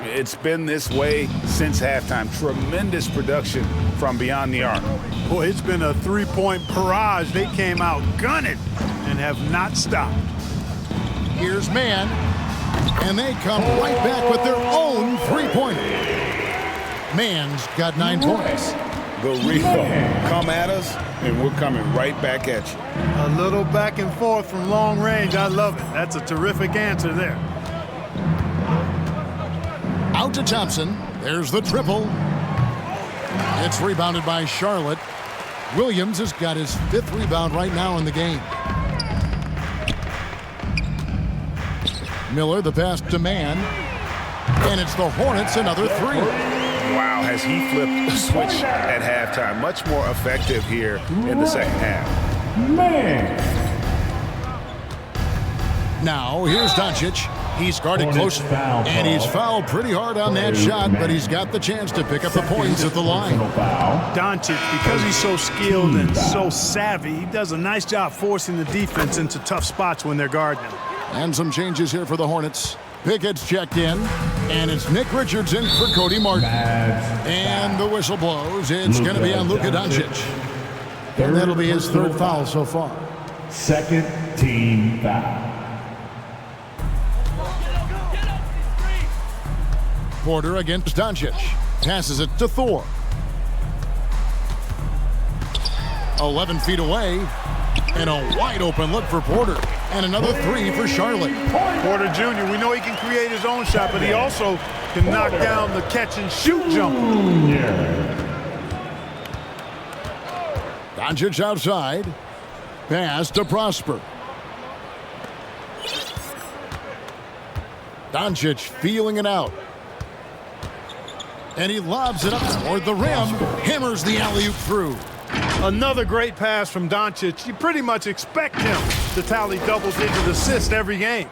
It's been this way since halftime. Tremendous production from beyond the arc. Boy, it's been a 3-point barrage. They came out gunning and have not stopped. Here's Mann, and they come right back with their own 3-pointer. Mann's got 9 points. The rebound. Come at us, and we're coming right back at you. A little back and forth from long range. I love it. That's a terrific answer there. Out to Thompson. There's the triple. It's rebounded by Charlotte. Williams has got his 5th rebound right now in the game. Miller, the pass to Mann. And it's the Hornets, another 3. Wow, has he flipped the switch at halftime. Much more effective here in the second half. Man. Now, here's Doncic. He's guarded close, and he's fouled pretty hard on that shot, but he's got the chance to pick up the points at the line. Doncic, because he's so skilled and so savvy, he does a nice job forcing the defense into tough spots when they're guarding him. And some changes here for the Hornets. Pickett's checked in, and it's Nick Richardson for Cody Martin. And the whistle blows. It's going to be on Luka Doncic. And that'll be his 3rd foul so far. 2nd team foul. Porter against Doncic. Passes it to Thor. 11 feet away. And a wide open look for Porter. And another 3 for Charlotte. Porter Jr., we know he can create his own shot, but he also can knock down the catch and shoot jumper. Doncic outside. Pass to Prosper. Doncic feeling it out. And he lobs it up toward the rim. Hammers the alley-oop through. Another great pass from Doncic. You pretty much expect him to tally double-digit assists every game.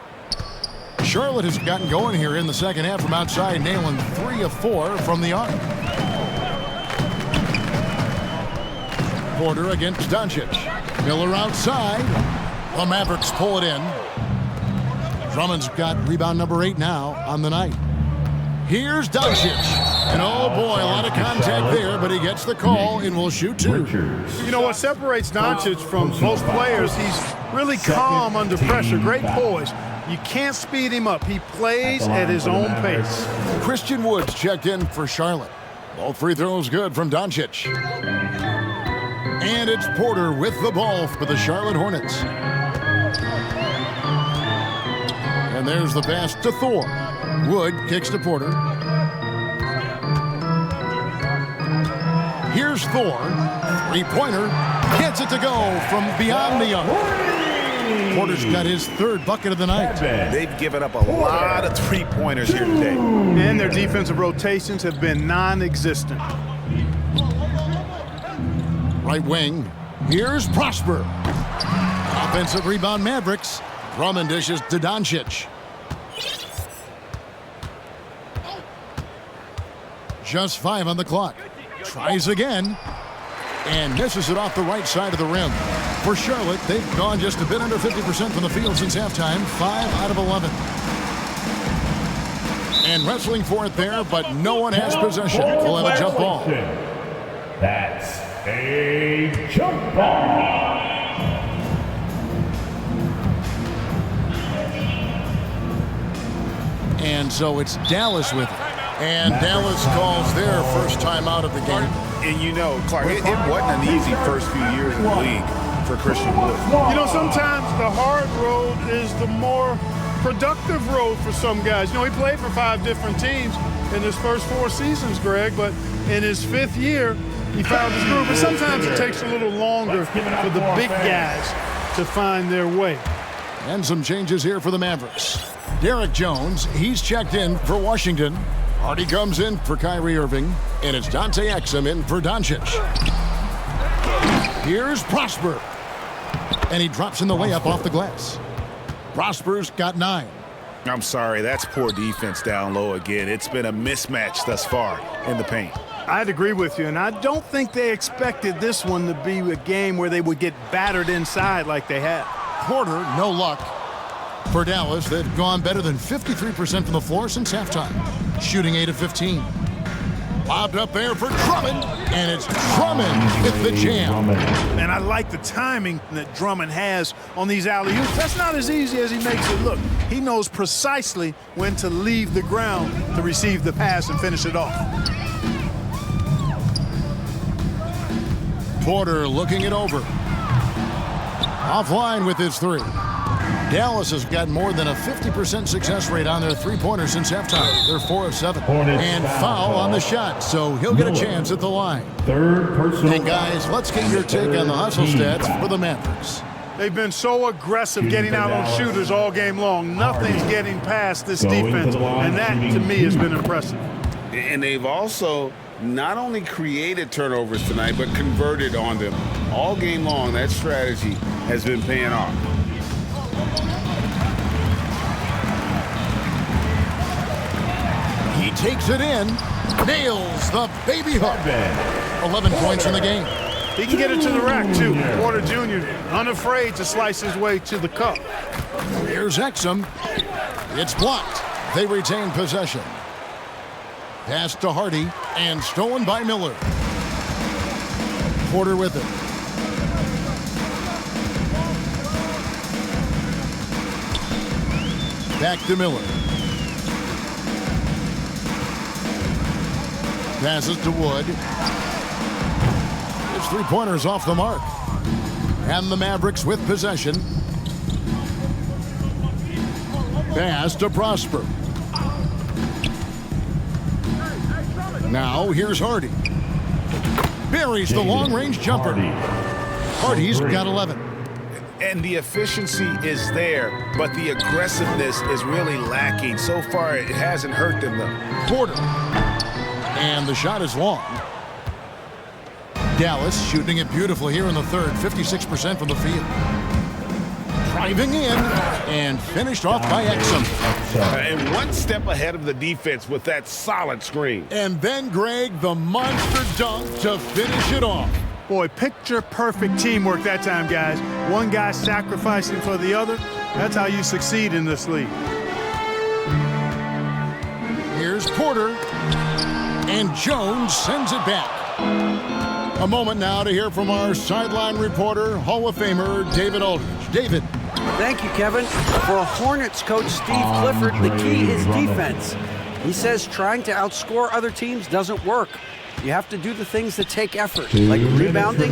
Charlotte has gotten going here in the second half from outside, nailing 3 of 4 from the arc. Porter against Doncic. Miller outside. The Mavericks pull it in. Drummond's got rebound number 8 now on the night. Here's Doncic. And oh boy, a lot of contact there, but he gets the call and will shoot 2. You know what separates Doncic from most players? He's really calm under pressure, great poise. You can't speed him up. He plays at his own pace. Christian Woods checked in for Charlotte. Both free throws good from Doncic. And it's Porter with the ball for the Charlotte Hornets. And there's the pass to Thor. Wood kicks to Porter. Here's Thor. 3-pointer. Gets it to go from beyond the arc. Porter's got his 3rd bucket of the night. They've given up a lot of 3-pointers here today. And their defensive rotations have been non-existent. Right wing. Here's Prosper. Offensive rebound Mavericks. Drummond dishes to Doncic. Just 5 on the clock. Tries again. And misses it off the right side of the rim. For Charlotte, they've gone just a bit under 50% from the field since halftime. 5 out of 11. And wrestling for it there, but no one has possession. We'll have a jump ball. That's a jump ball. and so it's Dallas with it. And Dallas calls their first time out of the game. And you know, Clark, it wasn't an easy first few years in the league for Christian Wood. You know, sometimes the hard road is the more productive road for some guys. You know, he played for 5 different teams in his first 4 seasons, Greg, but in his 5th year, he found his groove. But sometimes it takes a little longer for the big guys to find their way. And some changes here for the Mavericks. Derek Jones, he's checked in for Washington. Hardy comes in for Kyrie Irving, and it's Dante Exum in for Doncic. Here's Prosper, and he drops in the layup off the glass. Prosper's got 9. I'm sorry, that's poor defense down low again. It's been a mismatch thus far in the paint. I'd agree with you, and I don't think they expected this one to be a game where they would get battered inside like they had. Porter, no luck. For Dallas, they've gone better than 53% from the floor since halftime, shooting 8 of 15. Lobbed up there for Drummond, and it's Drummond with the jam. And I like the timing that Drummond has on these alley-oops. That's not as easy as he makes it look. He knows precisely when to leave the ground to receive the pass and finish it off. Porter looking it over. Offline with his 3. Dallas has got more than a 50% success rate on their three-pointer since halftime. They're 4 of 7. And foul on the shot, so he'll get a chance at the line. Third personal. And guys, let's get your take on the hustle stats for the Mavericks. They've been so aggressive getting out on shooters all game long. Nothing's getting past this defense, and that, to me, has been impressive. And they've also not only created turnovers tonight, but converted on them. All game long, that strategy has been paying off. He takes it in, nails the baby hook. 11 points in the game. He can get it to the rack, too. Porter Jr. unafraid to slice his way to the cup. Here's Exum. It's blocked. They retain possession. Pass to Hardy, and stolen by Miller. Porter with it. Back to Miller. Passes to Wood. His 3-pointer's off the mark. And the Mavericks with possession. Pass to Prosper. Now here's Hardy. Buries the long-range jumper. Hardy's got 11. And the efficiency is there, but the aggressiveness is really lacking. So far, it hasn't hurt them, though. Porter. And the shot is long. Dallas shooting it beautifully here in the third, 56% from the field. Driving in and finished off by Exum. And one step ahead of the defense with that solid screen. And then, Greg, the monster dunk to finish it off. Boy, picture-perfect teamwork that time, guys. One guy sacrificing for the other. That's how you succeed in this league. Here's Porter. And Jones sends it back. A moment now to hear from our sideline reporter, Hall of Famer David Aldridge. David. Thank you, Kevin. For a Hornets coach, Steve Clifford, the key is defense. He says trying to outscore other teams doesn't work. You have to do the things that take effort, like rebounding,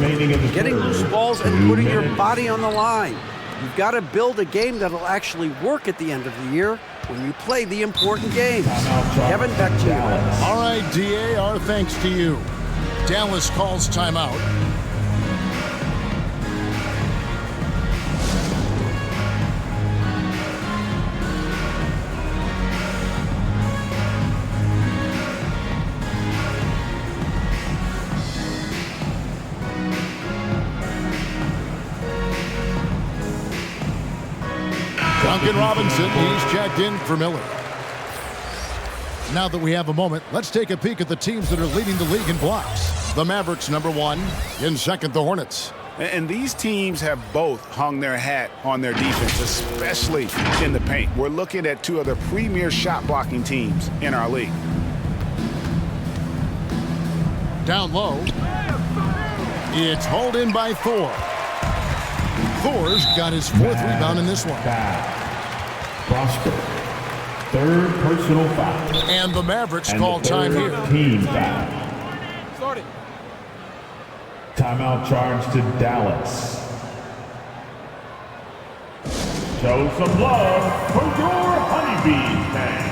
getting loose balls, and putting your body on the line. You've got to build a game that'll actually work at the end of the year when you play the important games. Kevin, back to you. All right, DA, our thanks to you. Dallas calls timeout. Duncan Robinson, he's checked in for Miller. Now that we have a moment, let's take a peek at the teams that are leading the league in blocks. The Mavericks, #1. In second, the Hornets. And these teams have both hung their hat on their defense, especially in the paint. We're looking at 2 of the premier shot-blocking teams in our league. Down low. It's hauled in by Thor. Thor's got his 4th rebound in this one. Prosper. Third personal foul. And the Mavericks call time here. Team foul. Started. Timeout charge to Dallas. Show some love for your Honeybees fans.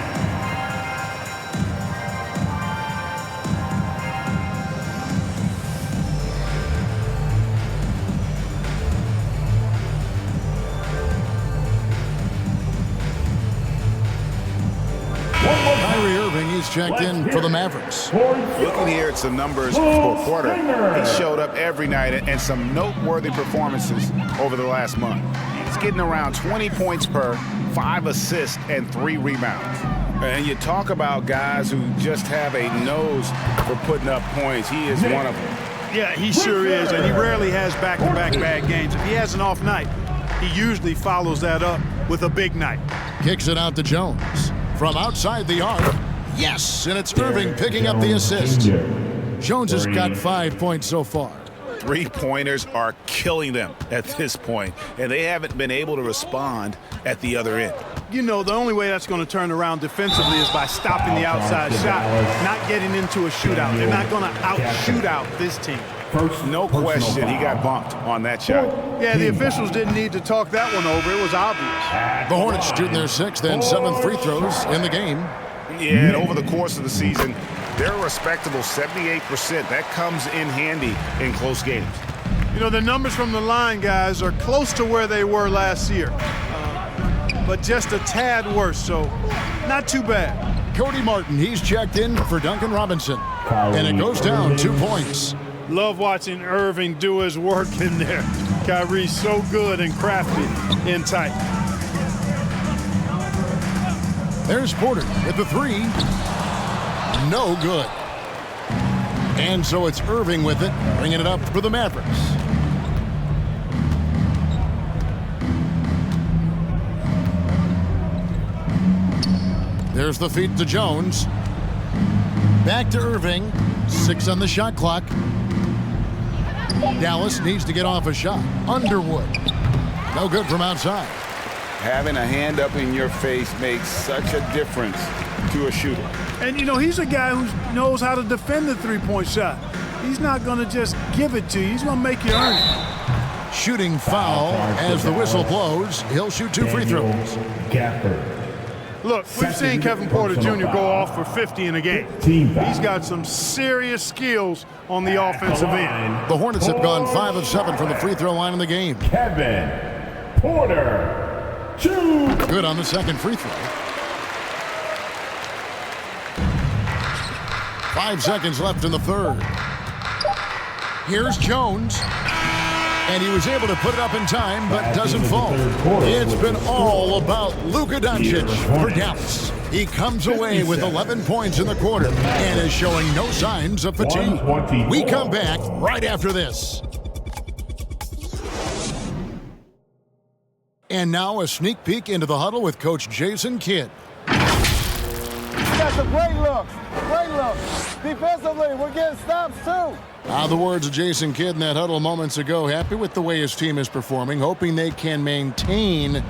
He's checked in for the Mavericks. Looking here at some numbers for Porter, he showed up every night and some noteworthy performances over the last month. He's getting around 20 points per, 5 assists, and 3 rebounds. And you talk about guys who just have a nose for putting up points. He is one of them. Yeah, he sure is, and he rarely has back-to-back bad games. If he has an off night, he usually follows that up with a big night. Kicks it out to Jones. From outside the arc. Yes, and it's Irving picking up the assist. Jones has got 5 points so far. 3-pointers are killing them at this point, and they haven't been able to respond at the other end. You know, the only way that's going to turn around defensively is by stopping the outside shot, not getting into a shootout. They're not going to out-shoot out this team. No question, he got bumped on that shot. Yeah, the officials didn't need to talk that one over. It was obvious. The Hornets shooting their 6th and 7th free throws in the game. Yeah, and over the course of the season, they're a respectable 78%. That comes in handy in close games. You know, the numbers from the line, guys, are close to where they were last year, but just a tad worse, so not too bad. Cody Martin, he's checked in for Duncan Robinson, and it goes down 2 points. Love watching Irving do his work in there. Kyrie's so good and crafty in tight. There's Porter with the 3. No good. And so it's Irving with it, bringing it up for the Mavericks. There's the feed to Jones. Back to Irving. 6 on the shot clock. Dallas needs to get off a shot. Underwood. No good from outside. Having a hand up in your face makes such a difference to a shooter. And, you know, he's a guy who knows how to defend the three-point shot. He's not going to just give it to you. He's going to make you earn it. Shooting foul as the whistle blows. He'll shoot 2 free throws. Look, we've seen Kevin Porter Jr. go off for 50 in a game. He's got some serious skills on the offensive end. The Hornets have gone 5 of 7 from the free throw line in the game. Kevin Porter. Good on the second free throw. 5 seconds left in the third. Here's Jones. And he was able to put it up in time, but doesn't fall. It's been all about Luka Doncic for Dallas. He comes away with 11 points in the quarter and is showing no signs of fatigue. We come back right after this. And now a sneak peek into the huddle with Coach Jason Kidd. That's a great look. Great look. Defensively, we're getting stops too. The words of Jason Kidd in that huddle moments ago. Happy with the way his team is performing, hoping they can maintain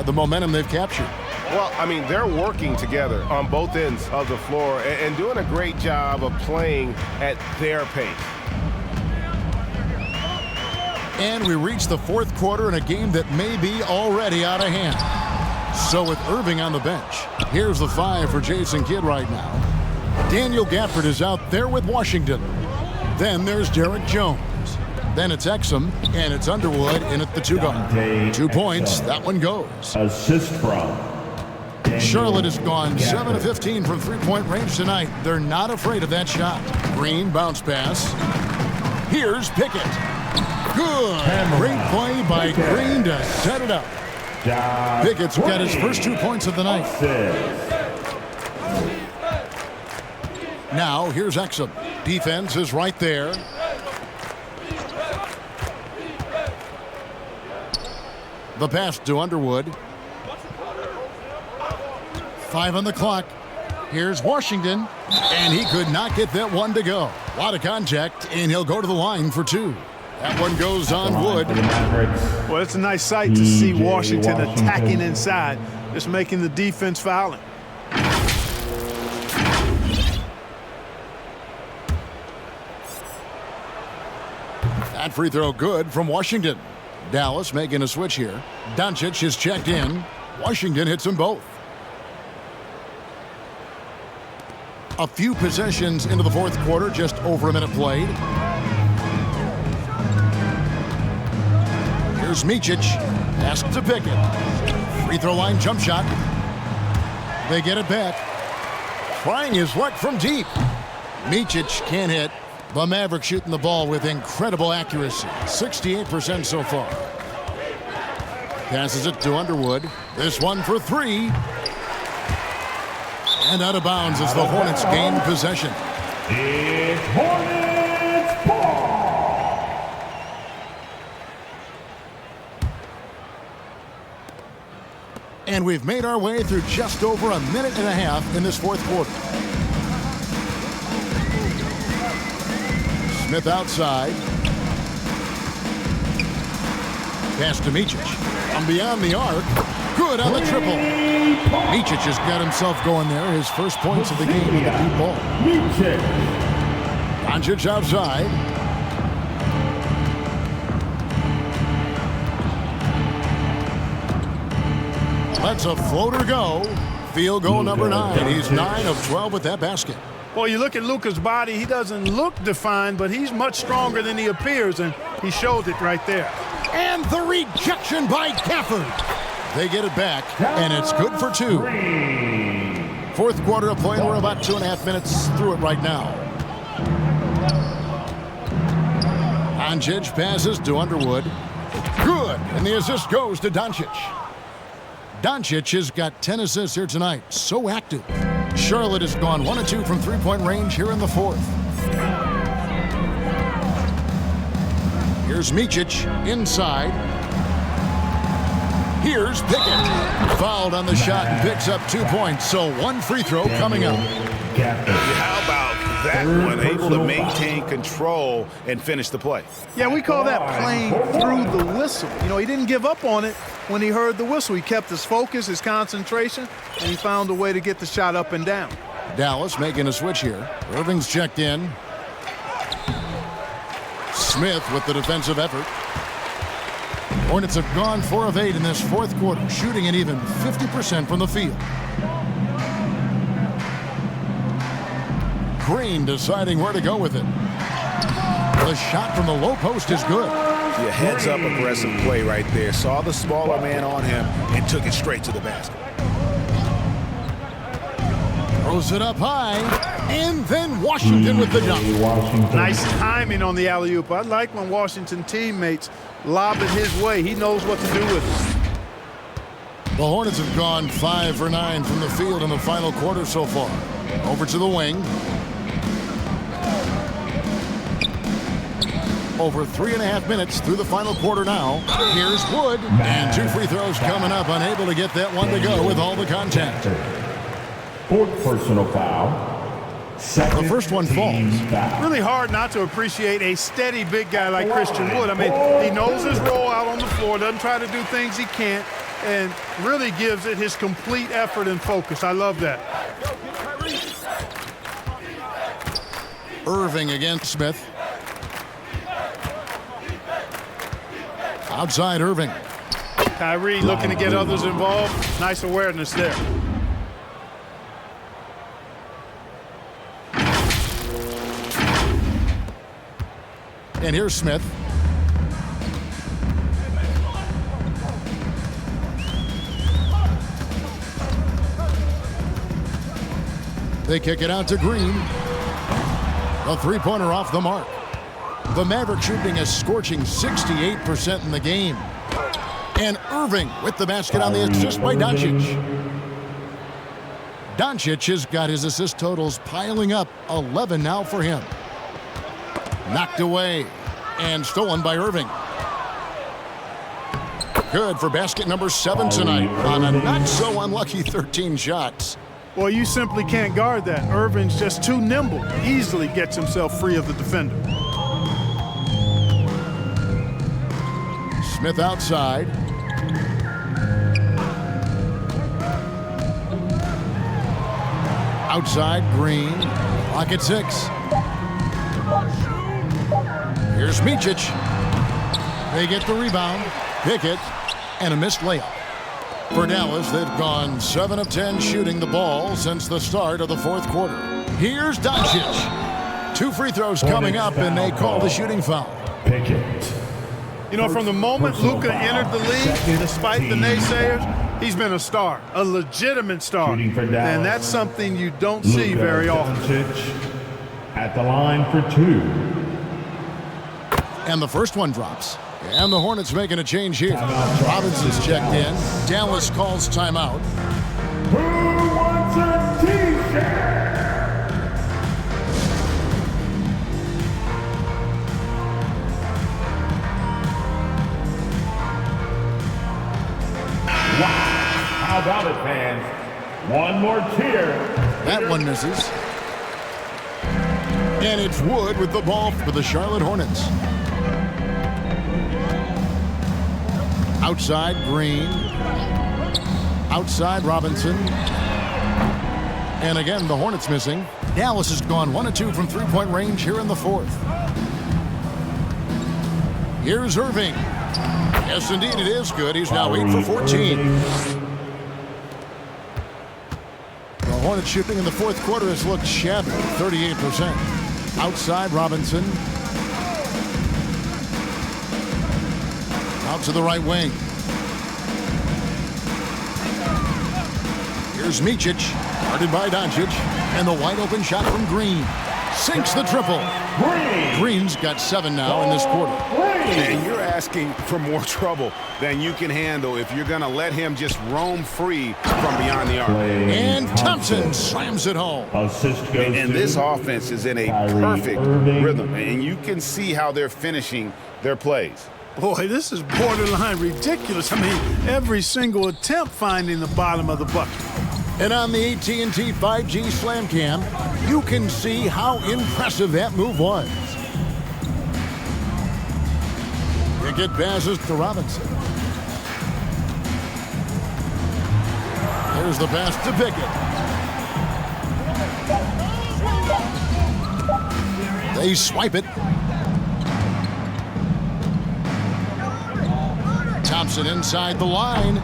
the momentum they've captured. Well, I mean, they're working together on both ends of the floor and doing a great job of playing at their pace. And we reach the fourth quarter in a game that may be already out of hand. So with Irving on the bench, here's the 5 for Jason Kidd right now. Daniel Gafford is out there with Washington. Then there's Derek Jones. Then it's Exum, and it's Underwood in at the 2 guard. 2 points, that one goes. Assist from Charlotte has gone 7 of 15 from three-point range tonight. They're not afraid of that shot. Green bounce pass. Here's Pickett. Good. Great play by Green to set it up. Pickett's got his first 2 points of the night. Now here's Exum. Defense is right there. The pass to Underwood. 5 on the clock. Here's Washington, and he could not get that one to go. A lot of contact, and he'll go to the line for 2. That one goes on wood. Well, it's a nice sight to see Washington attacking inside, just making the defense fouling. That free throw good from Washington. Dallas making a switch here. Doncic is checked in. Washington hits them both. A few possessions into the fourth quarter, just over a minute played. Here's Micic, asked to pick it. Free throw line jump shot. They get it back. Trying his luck from deep. Micic can't hit. The Mavericks shooting the ball with incredible accuracy. 68% so far. Passes it to Underwood. This one for three. And out of bounds as the Hornets gain possession. It's Hornets ball. And we've made our way through just over a minute and a half in this fourth quarter. Smith outside. Pass to Micic. From beyond the arc. Good on the triple. Micic has got himself going there. His first points of the game with the deep ball. Doncic outside. Lets a floater go. Field goal number 9. He's 9 of 12 with that basket. Well, you look at Luka's body, he doesn't look defined, but he's much stronger than he appears, and he showed it right there. And the rejection by Gafford. They get it back, and it's good for 2. Fourth quarter of play, we're about 2.5 minutes through it right now. Doncic passes to Underwood. Good, and the assist goes to Doncic. Doncic has got 10 assists here tonight, so active. Charlotte has gone 1 of 2 from three-point range here in the fourth. Here's Micic inside. Here's Pickett. Fouled on the shot and picks up 2 points, so 1 free throw coming up. How about that one? Able to maintain control and finish the play. Yeah, we call that playing through the whistle. You know, he didn't give up on it when he heard the whistle. He kept his focus, his concentration, and he found a way to get the shot up and down. Dallas making a switch here. Irving's checked in. Smith with the defensive effort. Hornets have gone 4 of 8 in this fourth quarter, shooting an even 50% from the field. Green deciding where to go with it. The shot from the low post is good. Yeah, heads up aggressive play right there. Saw the smaller man on him and took it straight to the basket. Throws it up high, and then Washington with the dunk. Nice timing on the alley-oop. I like when Washington teammates lob it his way. He knows what to do with it. The Hornets have gone 5 for 9 from the field in the final quarter so far. Over to the wing. Over 3.5 minutes through the final quarter now. Here's Wood, and 2 free throws coming up. Unable to get that one to go with all the contact. 4th personal foul. The first one falls. Really hard not to appreciate a steady big guy like Christian Wood. I mean, he knows his role out on the floor, doesn't try to do things he can't, and really gives it his complete effort and focus. I love that. Irving against Smith. Outside Irving. Kyrie looking to get others involved. Nice awareness there. And here's Smith. They kick it out to Green. A three-pointer off the mark. The Mavericks shooting a scorching 68% in the game. And Irving with the basket on the assist by Doncic. Doncic has got his assist totals piling up, 11 now for him. Knocked away and stolen by Irving. Good for basket number 7 tonight on a not so unlucky 13 shots. Well, you simply can't guard that. Irving's just too nimble. Easily gets himself free of the defender. Smith outside. Outside, Green. Clock at 6. Here's Micic. They get the rebound. Pickett. And a missed layup. For Dallas, they've gone 7 of 10 shooting the ball since the start of the fourth quarter. Here's Doncic. 2 free throws coming up, and they call the shooting foul. Pickett. You know, from the moment Luka entered the league, despite the naysayers, he's been a star, a legitimate star. And that's something you don't see very often. At the line for 2. And the first one drops. And the Hornets making a change here. Robinson's checked in. Dallas calls timeout. Who wants a t-shirt? Wow. How about it, fans? One more cheer. That one misses. And it's Wood with the ball for the Charlotte Hornets. Outside, Green. Outside, Robinson. And again, the Hornets missing. Dallas has gone 1 of 2 from three-point range here in the fourth. Here's Irving. Yes, indeed, it is good. He's now 8 for 14. The Hornets shooting in the fourth quarter has looked shabby, 38%. Outside, Robinson. Out to the right wing. Here's Micic, guarded by Doncic, and the wide open shot from Green. Sinks the triple. Green's got 7 now in this quarter. And you're asking for more trouble than you can handle if you're going to let him just roam free from beyond the arc. And Thompson slams it home. And this offense is in a perfect rhythm, and you can see how they're finishing their plays. Boy, this is borderline ridiculous. I mean, every single attempt finding the bottom of the bucket. And on the AT&T 5G Slam Cam, you can see how impressive that move was. Pickett passes to Robinson. Here's the pass to Pickett. They swipe it. Thompson inside the line.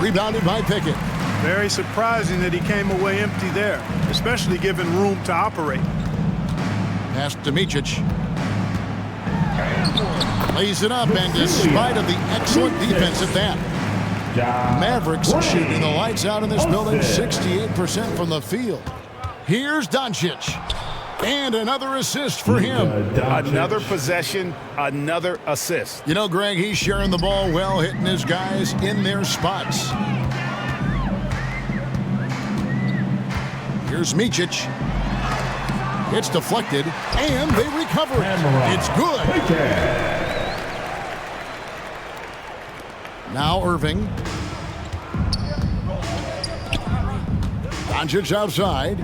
Rebounded by Pickett. Very surprising that he came away empty there, especially given room to operate. Pass to Micic. Lays it up, and despite of the excellent defense at that, Mavericks shooting the lights out in this building, 68% from the field. Here's Doncic. And another assist for him. Another possession, another assist. You know, Greg, he's sharing the ball well, hitting his guys in their spots. Here's Micic. It's deflected, and they recover it. It's good. Now Irving. Doncic outside.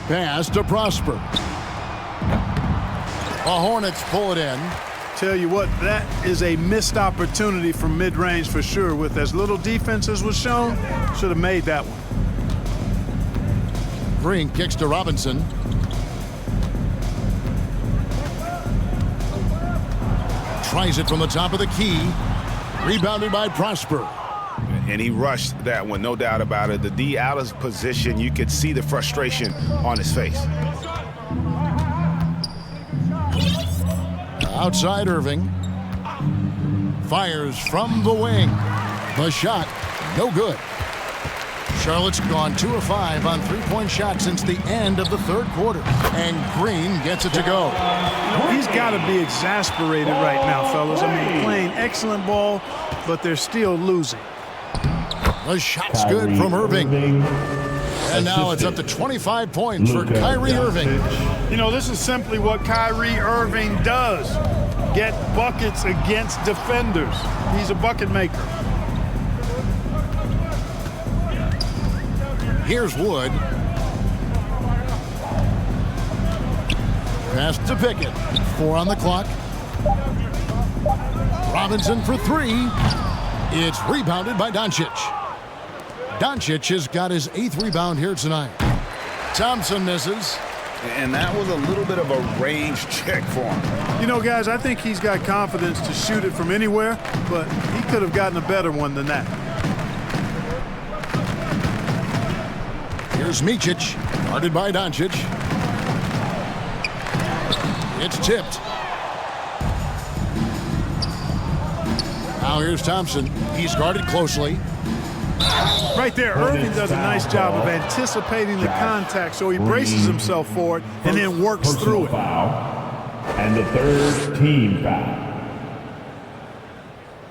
Pass to Prosper. The Hornets pull it in. Tell you what, that is a missed opportunity from mid-range for sure. With as little defense as was shown, should have made that one. Green kicks to Robinson. Tries it from the top of the key. Rebounded by Prosper. And he rushed that one, no doubt about it. The D out of position, you could see the frustration on his face. Outside Irving. Fires from the wing. The shot, no good. Charlotte's gone 2 of 5 on three-point shots since the end of the third quarter. And Green gets it to go. He's got to be exasperated right now, fellas. I mean, playing excellent ball, but they're still losing. The shot's good from Irving. And now it's up to 25 points for Kyrie Irving. You know, this is simply what Kyrie Irving does. Get buckets against defenders. He's a bucket maker. Here's Wood. Pass to Pickett. 4 on the clock. Robinson for 3. It's rebounded by Doncic. Doncic has got his 8th rebound here tonight. Thompson misses. And that was a little bit of a range check for him. You know, guys, I think he's got confidence to shoot it from anywhere, but he could have gotten a better one than that. Here's Micic, guarded by Doncic. It's tipped. Now here's Thompson. He's guarded closely. Right there, Irving does a nice job of anticipating the contact, so he braces himself for it and then works through it. And the third team foul.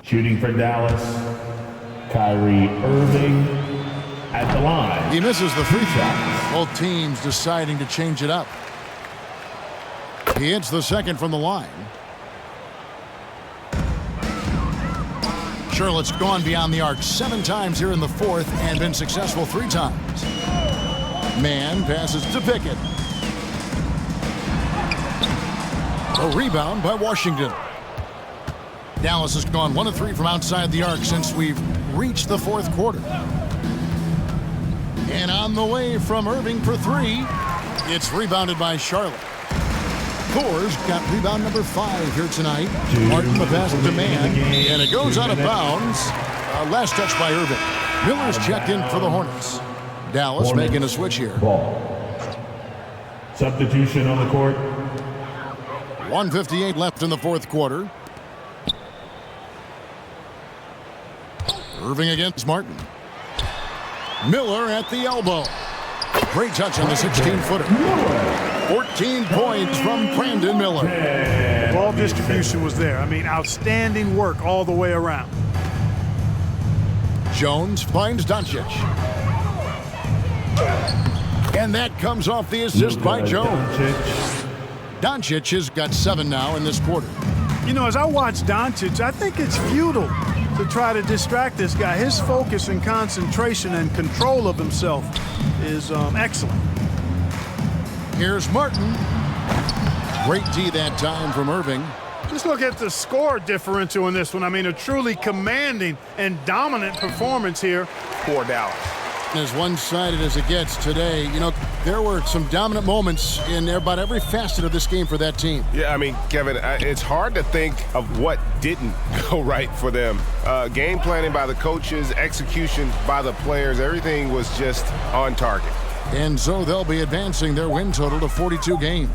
Shooting for Dallas, Kyrie Irving at the line. He misses the free throw. Both teams deciding to change it up. He hits the second from the line. Charlotte's gone beyond the arc 7 times here in the fourth and been successful 3 times. Mann passes to Pickett. A rebound by Washington. Dallas has gone 1 of 3 from outside the arc since we've reached the fourth quarter. And on the way from Irving for 3, it's rebounded by Charlotte. Coors got rebound number 5 here tonight. Martin the pass to Mann, and it goes out of bounds. Last touch by Irving. Miller's checked in for the Hornets. Dallas making a switch here. Ball. Substitution on the court. 1:58 left in the fourth quarter. Irving against Martin. Miller at the elbow. Great touch on the 16-footer. 14 points from Brandon Miller. Ball distribution was there. I mean, outstanding work all the way around. Jones finds Doncic. And that comes off the assist by Jones. Doncic has got 7 now in this quarter. You know, as I watch Doncic, I think it's futile to try to distract this guy. His focus and concentration and control of himself is excellent. Here's Martin. Great D that time from Irving. Just look at the score differential in this one. I mean, a truly commanding and dominant performance here for Dallas. As one-sided as it gets today, you know, there were some dominant moments in about every facet of this game for that team. Yeah, I mean, Kevin, it's hard to think of what didn't go right for them. Game planning by the coaches, execution by the players, everything was just on target. And so they'll be advancing their win total to 42 games.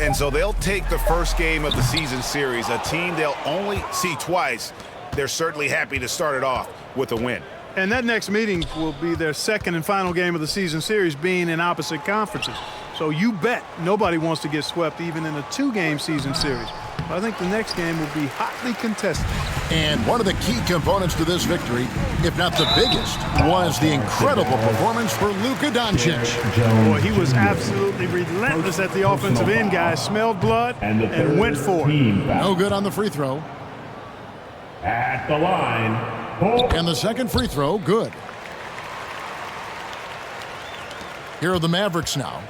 And so they'll take the first game of the season series, a team they'll only see twice. They're certainly happy to start it off with a win. And that next meeting will be their second and final game of the season series, being in opposite conferences. So you bet nobody wants to get swept even in a 2-game season series. I think the next game will be hotly contested. And one of the key components to this victory, if not the biggest, was the incredible performance for Luka Doncic. Boy, he was absolutely relentless at the offensive end, guys. Smelled blood and went for it. No good on the free throw. At the line. And the second free throw, good. Here are the Mavericks now.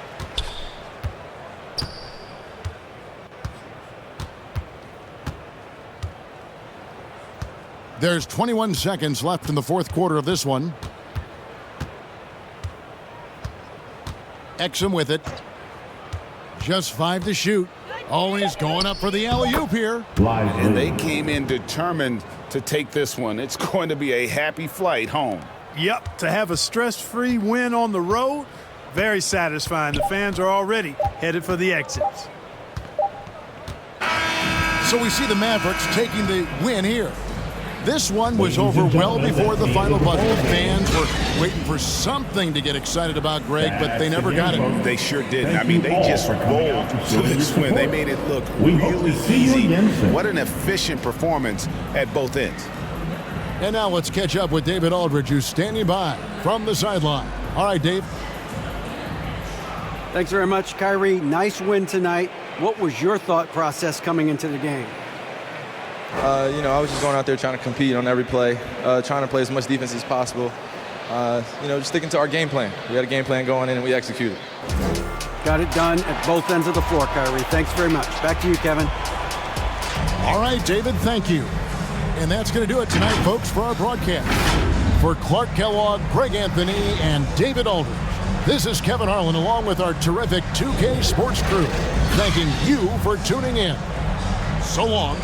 There's 21 seconds left in the fourth quarter of this one. Exum with it. Just 5 to shoot. Always going up for the alley-oop here. And they came in determined to take this one. It's going to be a happy flight home. Yep, to have a stress-free win on the road, very satisfying. The fans are already headed for the exits. So we see the Mavericks taking the win here. This one was over well before the final buzzer. The fans were waiting for something to get excited about, Greg, but they never got it. They sure didn't. I mean, they just rolled to this win. They made it look really easy. What an efficient performance at both ends. And now let's catch up with David Aldridge, who's standing by from the sideline. All right, Dave. Thanks very much, Kyrie. Nice win tonight. What was your thought process coming into the game? You know, I was just going out there trying to compete on every play, trying to play as much defense as possible. You know, just sticking to our game plan. We had a game plan going in and we executed. Got it done at both ends of the floor, Kyrie. Thanks very much. Back to you, Kevin. All right, David, thank you. And that's going to do it tonight, folks, for our broadcast. For Clark Kellogg, Greg Anthony, and David Aldridge, This is Kevin Harlan along with our terrific 2K Sports crew, thanking you for tuning in. So long.